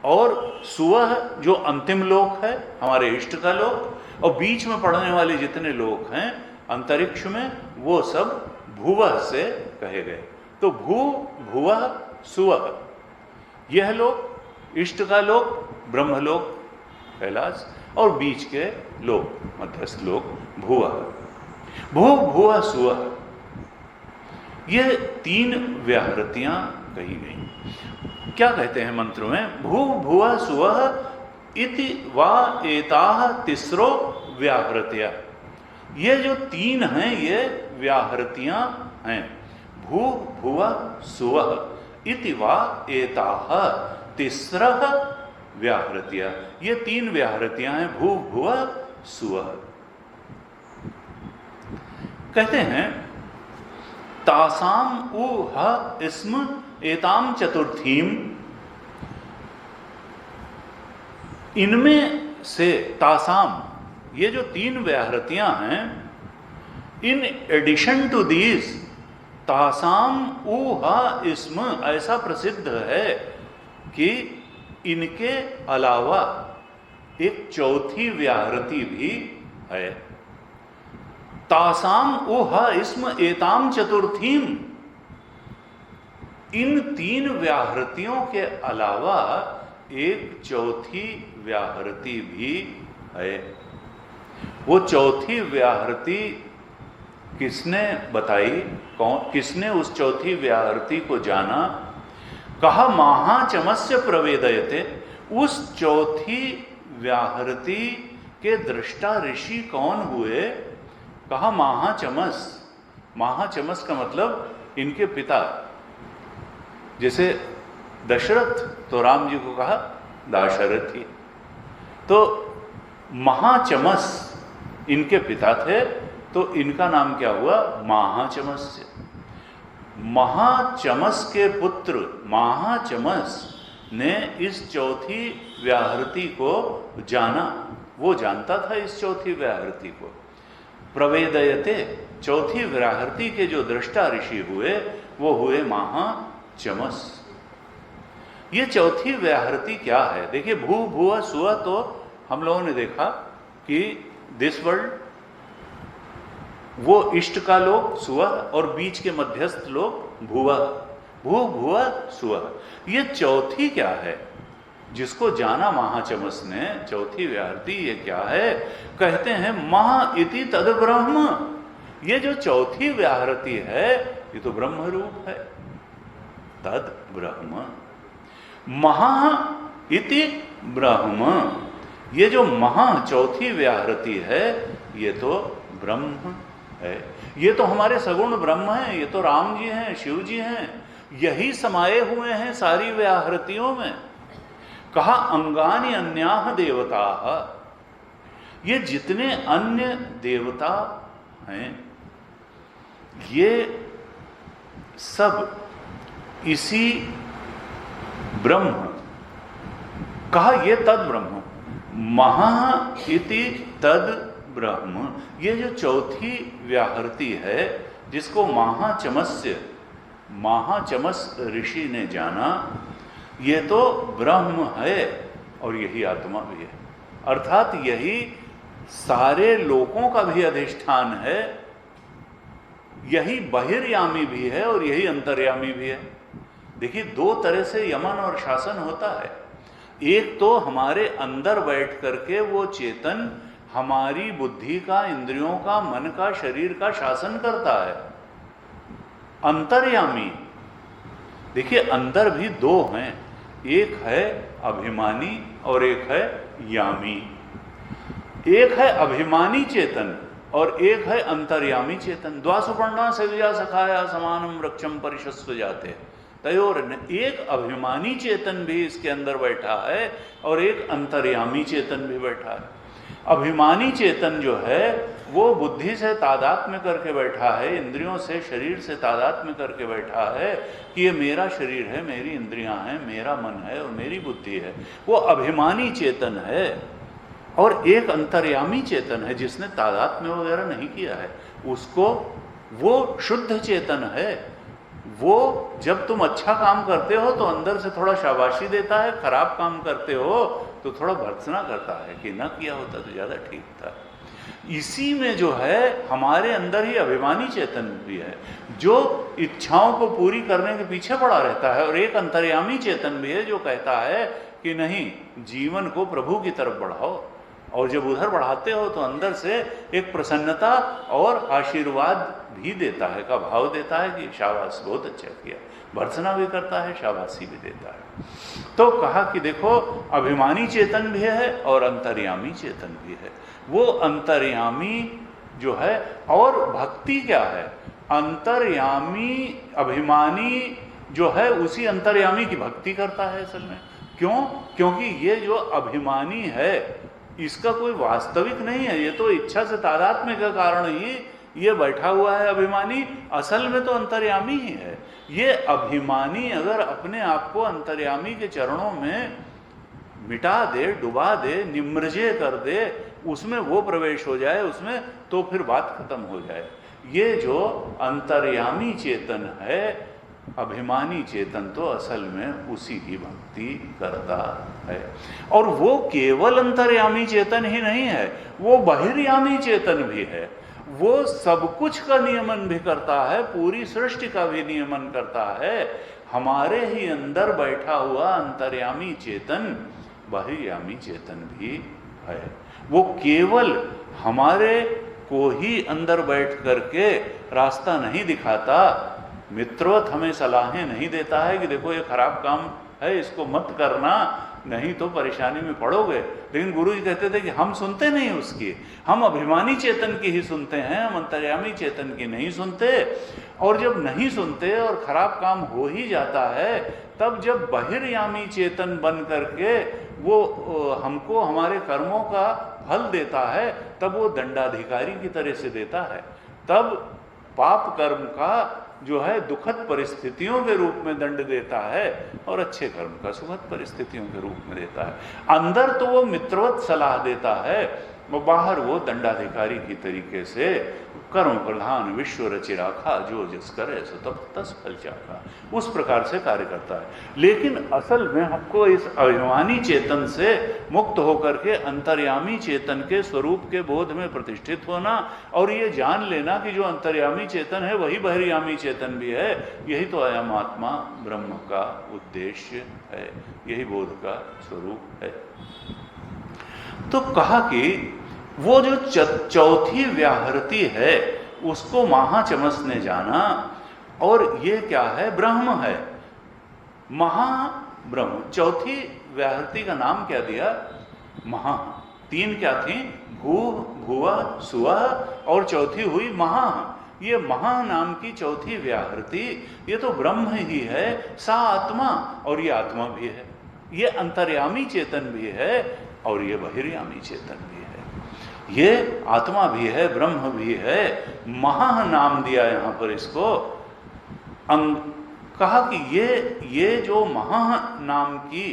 और सुवः जो अंतिम लोक है हमारे इष्ट का लोक, और बीच में पड़ने वाले जितने लोक हैं अंतरिक्ष में, वो सब भुवः से कहे गए। तो भू भुवः सुवः, यह लोक इष्ट का लोक, ब्रह्मलोक कैलाश, और बीच के लोक मध्यस्थ लोक भुवः। भू भुवः सुवः, ये तीन व्याहृतियां कही गई। क्या कहते हैं मंत्र में? भू भुवः सुवः इति वा एताः तिस्रो व्याहृत्या। ये जो तीन हैं ये व्याहृतियां हैं। भू भुवः सुवः इति वा एताः तिस्रः व्याहृत्या। ये तीन व्याहृतियां हैं, भू भुवः सुवः। कहते हैं तासाम उ ह स्म एताम चतुर्थीम, इनमें से तासाम, ये जो तीन व्याहृतियां हैं, इन एडिशन टू दीज, तासाम उ ह स्म, ऐसा प्रसिद्ध है कि इनके अलावा एक चौथी व्याहृति भी है। तासाम उ ह स्म एताम चतुर्थीम, इन तीन व्याहृतियों के अलावा एक चौथी व्याहृति भी है। वो चौथी व्याहृति किसने बताई? कौन, किसने उस चौथी व्याहृति को जाना? कहा महाचमस्य प्रवेदयते, उस चौथी व्याहृति के दृष्टा ऋषि कौन हुए? कहा महाचमस। महाचमस का मतलब इनके पिता, जैसे दशरथ तो राम जी को कहा दाशरथी, तो महाचमस इनके पिता थे, तो इनका नाम क्या हुआ? महाचमस्य। महाचमस के पुत्र महाचमस ने इस चौथी व्याहृति को जाना, वो जानता था इस चौथी व्याहृति को। प्रवेदयते, चौथी व्याहृति के जो दृष्टा ऋषि हुए वो हुए महाचमस। ये चौथी व्याहृति क्या है? देखिए, भू भुव सुव तो हम लोगों ने देखा कि दिस वर्ल्ड, वो इष्ट का लोक सुव और बीच के मध्यस्थ लोक भुव, भू भुव सुव। ये चौथी क्या है जिसको जाना महाचमस ने? चौथी व्याहृति ये क्या है? कहते हैं महा इति तद ब्रह्म। ये जो चौथी व्याहृति है ये तो ब्रह्म रूप है, तद ब्रह्म। महा इति ब्रह्म, ये जो महा चौथी व्याहृति है ये तो ब्रह्म है, ये तो हमारे सगुण ब्रह्म है, ये तो राम जी हैं, शिव जी हैं, यही समाये हुए हैं सारी व्याहृतियों में। कहा अंगानि अन्याह देवता, ये जितने अन्य देवता हैं ये सब इसी ब्रह्म, कहा ये तद ब्रह्म। महा इति तद ब्रह्म, ये जो चौथी व्याहृति है जिसको महाचमस्य, महाचमस ऋषि ने जाना, ये तो ब्रह्म है और यही आत्मा भी है, अर्थात यही सारे लोकों का भी अधिष्ठान है, यही बहिर्यामी भी है और यही अंतर्यामी भी है। देखिए, दो तरह से यमन और शासन होता है। एक तो हमारे अंदर बैठ करके वो चेतन हमारी बुद्धि का, इंद्रियों का, मन का, शरीर का शासन करता है, अंतर्यामी। देखिए, अंदर भी दो हैं, एक है अभिमानी और एक है यामी। एक है अभिमानी चेतन और एक है अंतर्यामी चेतन। द्वासुपर्णा सविजा सखाया समानम वृक्षम परिशस्व जाते तयोर। एक अभिमानी चेतन भी इसके अंदर बैठा है और एक अंतर्यामी चेतन भी बैठा है। अभिमानी चेतन जो है वो बुद्धि से तादात्म्य करके बैठा है, इंद्रियों से, शरीर से तादात्म्य करके बैठा है कि ये मेरा शरीर है, मेरी इंद्रियां हैं, मेरा मन है और मेरी बुद्धि है। वो अभिमानी चेतन है। और एक अंतर्यामी चेतन है जिसने तादात्म्य वगैरह नहीं किया है, उसको वो शुद्ध चेतन है। वो जब तुम अच्छा काम करते हो तो अंदर से थोड़ा शाबाशी देता है, खराब काम करते हो तो थोड़ा भर्त्सना करता है कि ना किया होता तो ज़्यादा ठीक था। इसी में जो है हमारे अंदर ही अभिमानी चेतन भी है जो इच्छाओं को पूरी करने के पीछे पड़ा रहता है, और एक अंतर्यामी चेतन भी है जो कहता है कि नहीं, जीवन को प्रभु की तरफ बढ़ाओ। और जब उधर बढ़ाते हो तो अंदर से एक प्रसन्नता और आशीर्वाद भी देता है, का भाव देता है कि शाबाश, बहुत अच्छा किया। भर्त्सना भी करता है, शाबाशी भी देता है। तो कहा कि देखो, अभिमानी चेतन भी है और अंतर्यामी चेतन भी है। वो अंतर्यामी जो है, और भक्ति क्या है? अंतर्यामी अभिमानी जो है उसी अंतर्यामी की भक्ति करता है असल में। क्यों? क्योंकि ये जो अभिमानी है इसका कोई वास्तविक नहीं है, ये तो इच्छा से तादात्म्य के कारण ही ये बैठा हुआ है अभिमानी, असल में तो अंतर्यामी ही है। ये अभिमानी अगर अपने आप को अंतर्यामी के चरणों में मिटा दे, डुबा दे, निम्रजे कर दे, उसमें वो प्रवेश हो जाए उसमें, तो फिर बात खत्म हो जाए। ये जो अंतर्यामी चेतन है, अभिमानी चेतन तो असल में उसी की भक्ति करता है। और वो केवल अंतर्यामी चेतन ही नहीं है, वो बहिर्यामी चेतन भी है। वो सब कुछ का नियमन भी करता है, पूरी सृष्टि का भी नियमन करता है। हमारे ही अंदर बैठा हुआ अंतर्यामी चेतन बहिर्यामी चेतन भी है। वो केवल हमारे को ही अंदर बैठ करके रास्ता नहीं दिखाता, मित्रवत हमें सलाहें नहीं देता है कि देखो ये खराब काम है, इसको मत करना, नहीं तो परेशानी में पड़ोगे। लेकिन गुरु जी कहते थे कि हम सुनते नहीं उसकी, हम अभिमानी चेतन की ही सुनते हैं, हम अंतर्यामी चेतन की नहीं सुनते। और जब नहीं सुनते और खराब काम हो ही जाता है, तब जब बहिर्यामी चेतन बन करके वो हमको हमारे कर्मों का फल देता है, तब वो दंडाधिकारी की तरह से देता है। तब पाप कर्म का जो है दुखद परिस्थितियों के रूप में दंड देता है और अच्छे कर्म का सुखद परिस्थितियों के रूप में देता है। अंदर तो वो मित्रवत सलाह देता है, वो बाहर वो दंडाधिकारी की तरीके से कर्म प्रधान विश्व रचि राखा, जो जिस करे सो तब तस फल चाखा, उस प्रकार से कार्य करता है। लेकिन असल में हमको इस अभिमानी चेतन से मुक्त होकर के अंतर्यामी चेतन के स्वरूप के बोध में प्रतिष्ठित होना और ये जान लेना कि जो अंतर्यामी चेतन है वही बहिर्यामी चेतन भी है, यही तो अयम आत्मा ब्रह्म का उद्देश्य है, यही बोध का स्वरूप है। तो कहा कि वो जो चौथी व्याहृति है उसको महाचमस ने जाना, और ये क्या है? ब्रह्म है, महाब्रह्म। चौथी व्याहृति का नाम क्या दिया? महा। तीन क्या थी? भू, भुवः, सुवः, और चौथी हुई महा। ये महा नाम की चौथी व्याहृति, ये तो ब्रह्म ही है, सा आत्मा, और ये आत्मा भी है, ये अंतर्यामी चेतन भी है और ये बहिर्यामी चेतन भी है, ये आत्मा भी है, ब्रह्म भी है। महा नाम दिया यहां पर इसको। कहा कि ये जो महा नाम की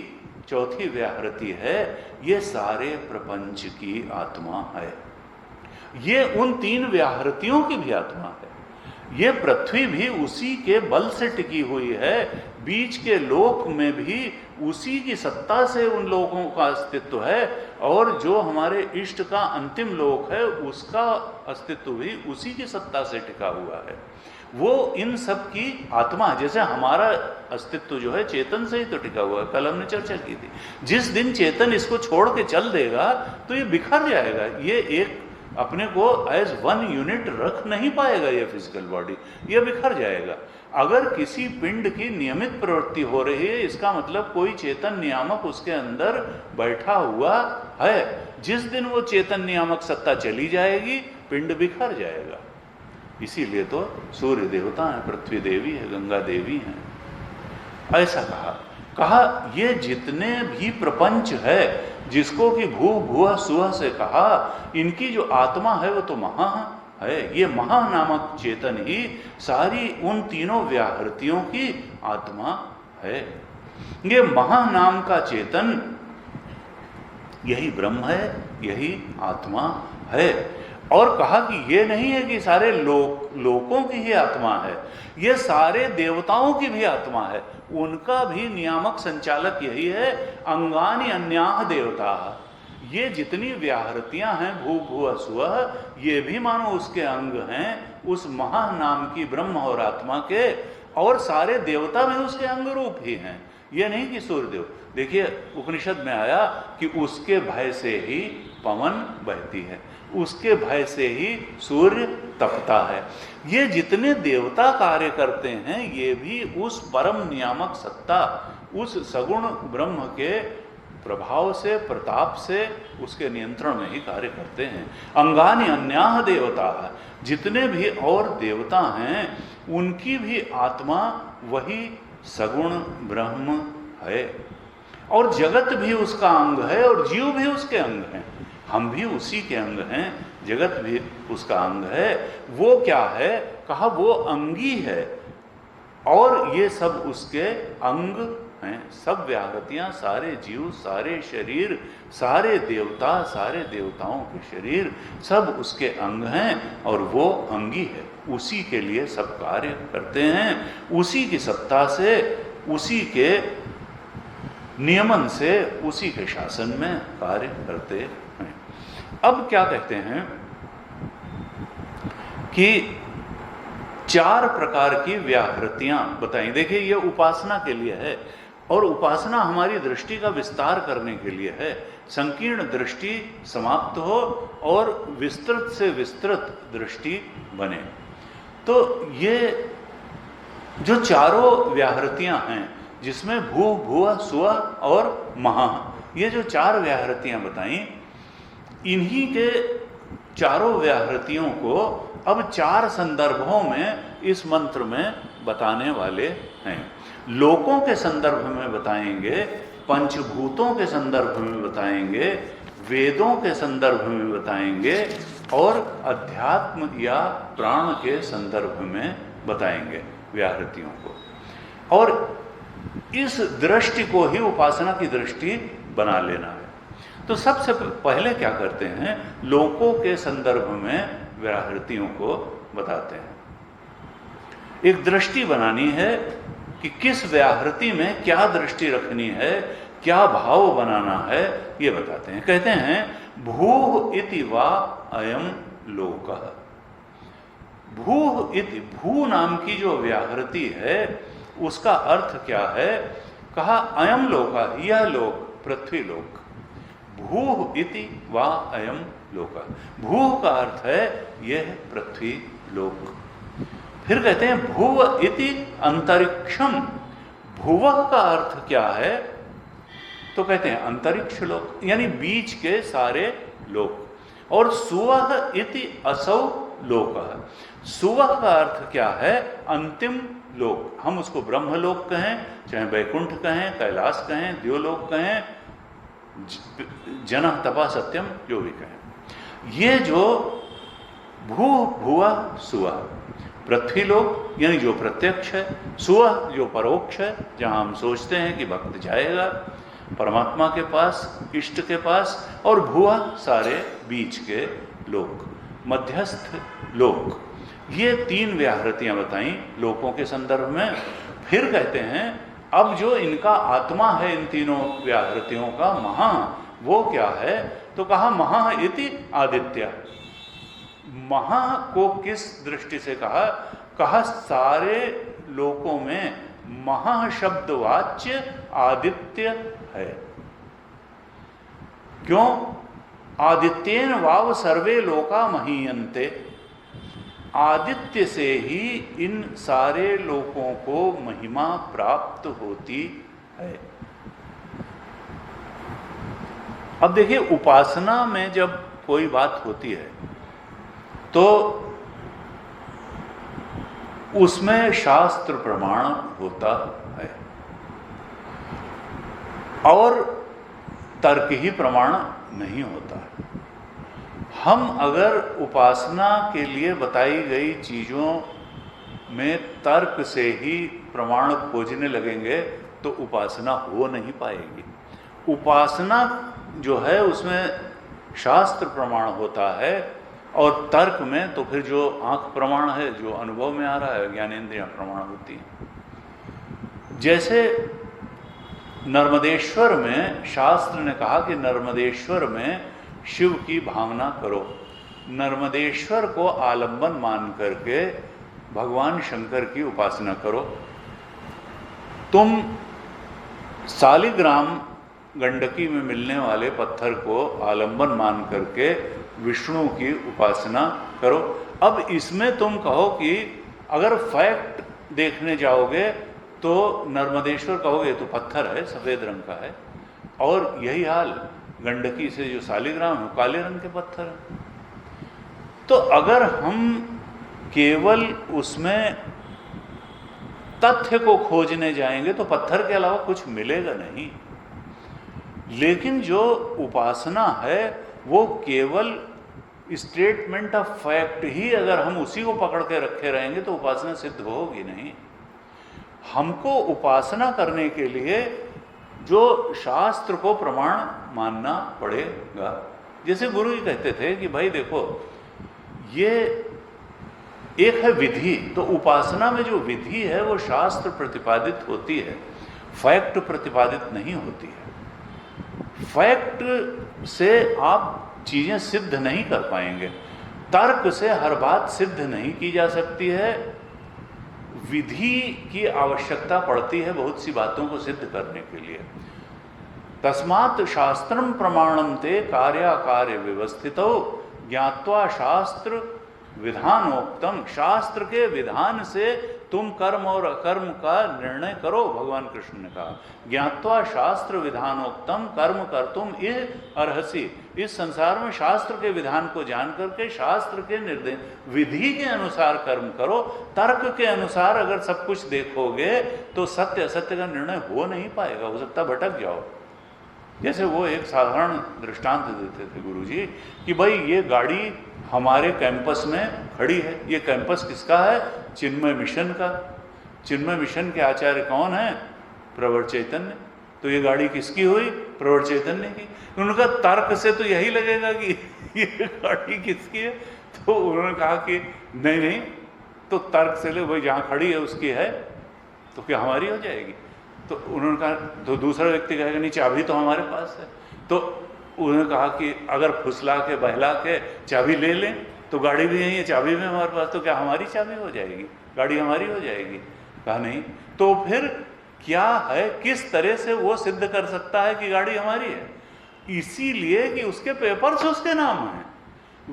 चौथी व्याहृति है, ये सारे प्रपंच की आत्मा है, ये उन तीन व्याहृतियों की भी आत्मा है। ये पृथ्वी भी उसी के बल से टिकी हुई है, बीच के लोक में भी उसी की सत्ता से उन लोगों का अस्तित्व है, और जो हमारे इष्ट का अंतिम लोक है उसका अस्तित्व भी उसी की सत्ता से टिका हुआ है। वो इन सब की आत्मा है। जैसे हमारा अस्तित्व जो है चेतन से ही तो टिका हुआ है, कल हमने चर्चा की थी। जिस दिन चेतन इसको छोड़ के चल देगा तो ये बिखर जाएगा, ये एक अपने को एज वन यूनिट रख नहीं पाएगा, ये फिजिकल बॉडी, ये बिखर जाएगा। अगर किसी पिंड की नियमित प्रवृत्ति हो रही है, इसका मतलब कोई चेतन नियामक उसके अंदर बैठा हुआ है। जिस दिन वो चेतन नियामक सत्ता चली जाएगी, पिंड बिखर जाएगा। इसीलिए तो सूर्य देवता है, पृथ्वी देवी है, गंगा देवी है, ऐसा कहा ये जितने भी प्रपंच है, जिसको कि भू भुवः सुवः से कहा, इनकी जो आत्मा है वो तो महा है। ये महा नामक चेतन ही सारी उन तीनों व्याहृतियों की आत्मा है। ये महा नाम का चेतन यही ब्रह्म है, यही आत्मा है। और कहा कि ये नहीं है कि सारे लोकों की ही आत्मा है, ये सारे देवताओं की भी आत्मा है, उनका भी नियामक संचालक यही है। अंगानि अन्याः देवता, ये जितनी व्याहृतियां हैं भू भुवः सुवः, ये भी मानो उसके अंग हैं, उस महा नाम की ब्रह्म और आत्मा के, और सारे देवता भी उसके अंग रूप ही हैं। ये नहीं कि सूर्यदेव, देखिए उपनिषद में आया कि उसके भय से ही पवन बहती है, उसके भय से ही सूर्य तपता है। ये जितने देवता कार्य करते हैं, ये भी उस परम नियामक सत्ता, उस सगुण ब्रह्म के प्रभाव से, प्रताप से, उसके नियंत्रण में ही कार्य करते हैं। अंगानि अन्याः देवता, जितने भी और देवता हैं उनकी भी आत्मा वही सगुण ब्रह्म है, और जगत भी उसका अंग है और जीव भी उसके अंग हैं, हम भी उसी के अंग हैं, जगत भी उसका अंग है। वो क्या है? कहा वो अंगी है, और ये सब उसके अंग हैं। सब व्याहृतियां, सारे जीव, सारे शरीर, सारे देवता, सारे देवताओं के शरीर, सब उसके अंग हैं, और वो अंगी है, उसी के लिए सब कार्य करते हैं, उसी की सत्ता से, उसी के नियमन से, उसी के शासन में कार्य करते हैं। अब क्या कहते हैं कि 4 प्रकार की व्याहृतियां बताई। देखिए ये उपासना के लिए है, और उपासना हमारी दृष्टि का विस्तार करने के लिए है, संकीर्ण दृष्टि समाप्त हो और विस्तृत से विस्तृत दृष्टि बने। तो ये जो चारों व्याहृतियां हैं, जिसमें भू, भुव, सुव और महा, ये जो चार व्याहृतियां बताई, इन्हीं के चारों व्याहृतियों को अब चार संदर्भों में इस मंत्र में बताने वाले हैं। लोकों के संदर्भ में बताएंगे, पंचभूतों के संदर्भ में बताएंगे, वेदों के संदर्भ में बताएंगे और अध्यात्म या प्राण के संदर्भ में बताएंगे व्याहृतियों को। और इस दृष्टि को ही उपासना की दृष्टि बना लेना है। तो सबसे पहले क्या करते हैं, लोकों के संदर्भ में व्याहृतियों को बताते हैं। एक दृष्टि बनानी है कि किस व्याहृति में क्या दृष्टि रखनी है, क्या भाव बनाना है, ये बताते हैं। कहते हैं भूः इति वा अयम लोकः। भूः इति, भू नाम की जो व्याहृति है उसका अर्थ क्या है? कहा अयम लोकः, यह लोक, पृथ्वी लोक। भूः इति वा अयम लोकः, भूः का अर्थ है यह पृथ्वी लोक। फिर कहते हैं भुव इति अंतरिक्षम। भुवः का अर्थ क्या है? तो कहते हैं अंतरिक्ष लोक, यानी बीच के सारे लोक। और सुवः इति असौ लोकः। सुवः का अर्थ क्या है? अंतिम लोक। हम उसको ब्रह्मलोक कहें, चाहे वैकुंठ कहें, कैलाश कहें, द्योलोक कहें, जनः तपा सत्यम, जो भी कहें। ये जो भू, भुवः, सुवः, पृथ्वी लोक यानी जो प्रत्यक्ष है, सुवः जो परोक्ष है, जहां हम सोचते हैं कि भक्त जाएगा परमात्मा के पास, इष्ट के पास, और भुवः सारे बीच के लोक, मध्यस्थ लोक। ये तीन व्याहृतियां बताई लोकों के संदर्भ में। फिर कहते हैं अब जो इनका आत्मा है इन तीनों व्याहृतियों का, महा, वो क्या है? तो कहा महा इति आदित्य। महा को किस दृष्टि से कहा? कहा सारे लोकों में महा शब्द वाच्य आदित्य है। क्यों? आदित्येन वाव सर्वे लोका महीयन्ते। आदित्य से ही इन सारे लोकों को महिमा प्राप्त होती है। अब देखिए, उपासना में जब कोई बात होती है तो उसमें शास्त्र प्रमाण होता है और तर्क ही प्रमाण नहीं होता है। हम अगर उपासना के लिए बताई गई चीज़ों में तर्क से ही प्रमाण खोजने लगेंगे तो उपासना हो नहीं पाएगी। उपासना जो है उसमें शास्त्र प्रमाण होता है और तर्क में तो फिर जो आंख प्रमाण है, जो अनुभव में आ रहा है, ज्ञानेंद्रियां प्रमाण होती हैं। जैसे नर्मदेश्वर में शास्त्र ने कहा कि नर्मदेश्वर में शिव की भावना करो। नर्मदेश्वर को आलंबन मान करके भगवान शंकर की उपासना करो। तुम सालिग्राम गंडकी में मिलने वाले पत्थर को आलंबन मान करके विष्णु की उपासना करो। अब इसमें तुम कहो कि अगर फैक्ट देखने जाओगे तो नर्मदेश्वर कहोगे तो पत्थर है, सफ़ेद रंग का है, और यही हाल गंडकी से जो सालिग्राम है काले रंग के पत्थर है। तो अगर हम केवल उसमें तथ्य को खोजने जाएंगे तो पत्थर के अलावा कुछ मिलेगा नहीं। लेकिन जो उपासना है वो केवल स्टेटमेंट ऑफ फैक्ट ही, अगर हम उसी को पकड़ के रखे रहेंगे तो उपासना सिद्ध होगी नहीं। हमको उपासना करने के लिए जो शास्त्र को प्रमाण मानना पड़ेगा। जैसे गुरु जी कहते थे कि भाई देखो, ये एक है विधि, तो उपासना में जो विधि है वो शास्त्र प्रतिपादित होती है, फैक्ट प्रतिपादित नहीं होती है। फैक्ट से आप चीज़ें सिद्ध नहीं कर पाएंगे, तर्क से हर बात सिद्ध नहीं की जा सकती है। विधि की आवश्यकता पड़ती है बहुत सी बातों को सिद्ध करने के लिए। तस्मात् शास्त्रम प्रमाणम ते कार्याकार्य व्यवस्थितो ज्ञात्वा शास्त्र विधानोक्तम। शास्त्र के विधान से तुम कर्म और अकर्म का निर्णय करो। भगवान कृष्ण ने कहा, ज्ञात्वा शास्त्र विधानोक्तम कर्म कर्तुम इह अर्हसि। इस संसार में शास्त्र के विधान को जान करके शास्त्र के निर्देश विधि के अनुसार कर्म करो। तर्क के अनुसार अगर सब कुछ देखोगे तो सत्य असत्य का निर्णय हो नहीं पाएगा, हो सकता भटक जाओ। जैसे वो एक साधारण दृष्टांत देते थे गुरुजी कि भाई ये गाड़ी हमारे कैंपस में खड़ी है, ये कैंपस किसका है? चिन्मय मिशन का। चिन्मय मिशन के आचार्य कौन है? प्रवर चैतन्य। तो ये गाड़ी किसकी हुई? प्रवर चैतन्य की। उनका तर्क से तो यही लगेगा कि ये गाड़ी किसकी है। तो उन्होंने कहा कि नहीं नहीं, तो तर्क से ले भाई जहाँ खड़ी है उसकी है, तो क्या हमारी हो जाएगी? तो उन्होंने कहा, तो दूसरा व्यक्ति कहेगा नहीं चाबी तो हमारे पास है। तो उन्होंने कहा कि अगर फुसला के बहला के चाबी ले लें तो गाड़ी भी यही है, चाबी भी हमारे पास, तो क्या हमारी चाबी हो जाएगी? गाड़ी हमारी हो जाएगी? कहा नहीं। तो फिर क्या है, किस तरह से वो सिद्ध कर सकता है कि गाड़ी हमारी है? इसीलिए कि उसके पेपर्स उसके नाम हैं,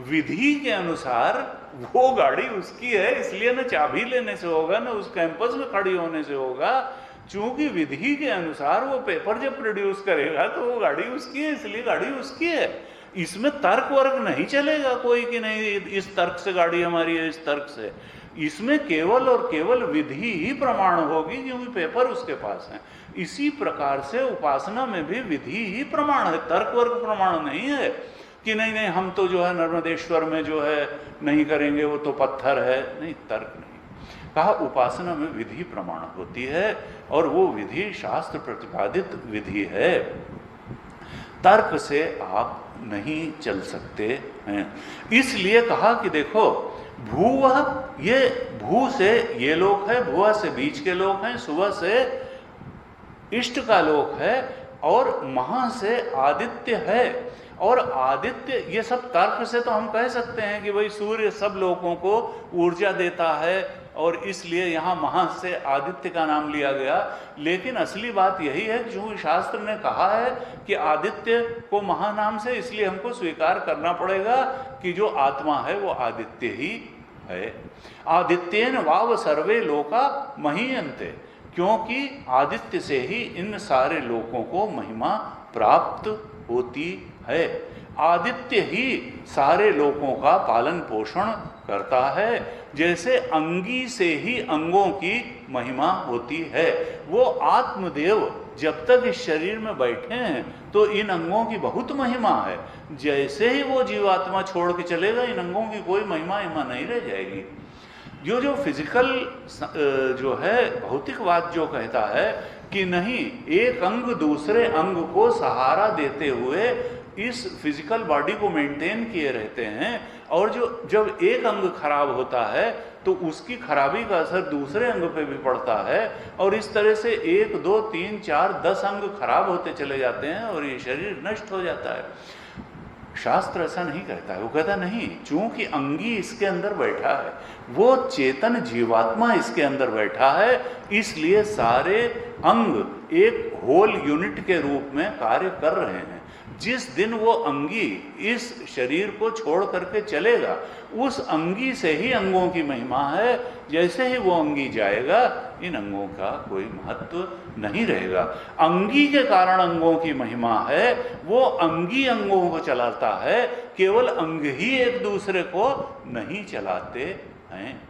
विधि के अनुसार वो गाड़ी उसकी है, इसलिए न चाबी लेने से होगा न उस कैंपस में खड़ी होने से होगा। चूंकि विधि के अनुसार वो पेपर जब प्रोड्यूस करेगा तो वो गाड़ी उसकी है, इसलिए गाड़ी उसकी है। इसमें तर्क वर्क नहीं चलेगा कोई कि नहीं इस तर्क से गाड़ी हमारी है, इस तर्क से। इसमें केवल और केवल विधि ही प्रमाण होगी, क्योंकि पेपर उसके पास है। इसी प्रकार से उपासना में भी विधि ही प्रमाण है, तर्क वर्क प्रमाण नहीं है कि नहीं नहीं हम तो जो है नर्मदेश्वर में जो है नहीं करेंगे, वो तो पत्थर है। नहीं, तर्क नहीं। कहा उपासना में विधि प्रमाण होती है और वो विधि शास्त्र प्रतिपादित विधि है, तर्क से आप नहीं चल सकते हैं। इसलिए कहा कि देखो भूवः, ये भू से ये लोक है, भुवः से बीच के लोक हैं, सुवः से इष्ट का लोक है, और महा से आदित्य है। और आदित्य, ये सब तर्क से तो हम कह सकते हैं कि भाई सूर्य सब लोगों को ऊर्जा देता है और इसलिए यहाँ महा से आदित्य का नाम लिया गया। लेकिन असली बात यही है कि जो शास्त्र ने कहा है कि आदित्य को महा नाम से, इसलिए हमको स्वीकार करना पड़ेगा कि जो आत्मा है वो आदित्य ही है। आदित्येन वाव सर्वे लोका महीयन्ते, क्योंकि आदित्य से ही इन सारे लोकों को महिमा प्राप्त होती है। आदित्य ही सारे लोकों का पालन पोषण करता है। जैसे अंगी से ही अंगों की महिमा होती है, वो आत्मदेव जब तक इस शरीर में बैठे हैं तो इन अंगों की बहुत महिमा है। जैसे ही वो जीवात्मा छोड़ के चलेगा, इन अंगों की कोई महिमा नहीं रह जाएगी। जो फिजिकल जो है भौतिकवाद जो कहता है कि नहीं, एक अंग दूसरे अंग को सहारा देते हुए इस फिजिकल बॉडी को मेंटेन किए रहते हैं, और जब एक अंग खराब होता है तो उसकी खराबी का असर दूसरे अंग पे भी पड़ता है, और इस तरह से 1 2 3 4 10 अंग खराब होते चले जाते हैं और ये शरीर नष्ट हो जाता है। शास्त्र ऐसा नहीं कहता है, वो कहता नहीं, चूंकि अंगी इसके अंदर बैठा है, वो चेतन जीवात्मा इसके अंदर बैठा है, इसलिए सारे अंग एक होल यूनिट के रूप में कार्य कर रहे हैं। जिस दिन वो अंगी इस शरीर को छोड़ करके चलेगा, उस अंगी से ही अंगों की महिमा है। जैसे ही वो अंगी जाएगा, इन अंगों का कोई महत्व नहीं रहेगा। अंगी के कारण अंगों की महिमा है, वो अंगी अंगों को चलाता है, केवल अंग ही एक दूसरे को नहीं चलाते हैं।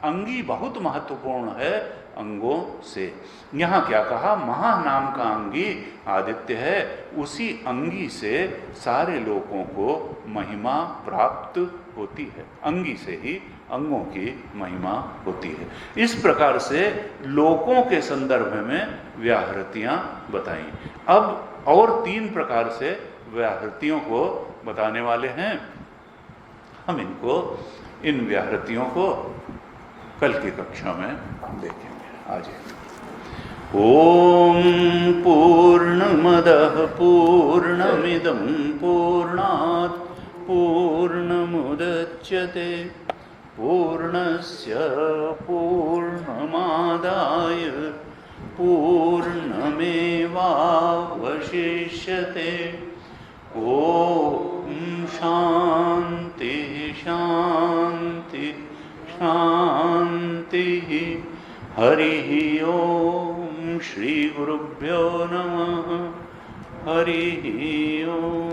अंगी बहुत महत्वपूर्ण है अंगों से। यहाँ क्या कहा, महा नाम का अंगी आदित्य है, उसी अंगी से सारे लोगों को महिमा प्राप्त होती है। अंगी से ही अंगों की महिमा होती है। इस प्रकार से लोकों के संदर्भ में व्याहृतियाँ बताई। अब और 3 प्रकार से व्याहृतियों को बताने वाले हैं। हम इन व्याहृतियों को कल की कक्षा में देखेंगे। आज ओम पूर्णमदः पूर्णमिदं पूर्णात् पूर्णमुदच्यते पूर्णस्य पूर्णमादाय पूर्णमेवावशिष्यते। ओम शांति शांति शांति। हरि ओम श्री गुरुभ्यो नमः। हरि ओम।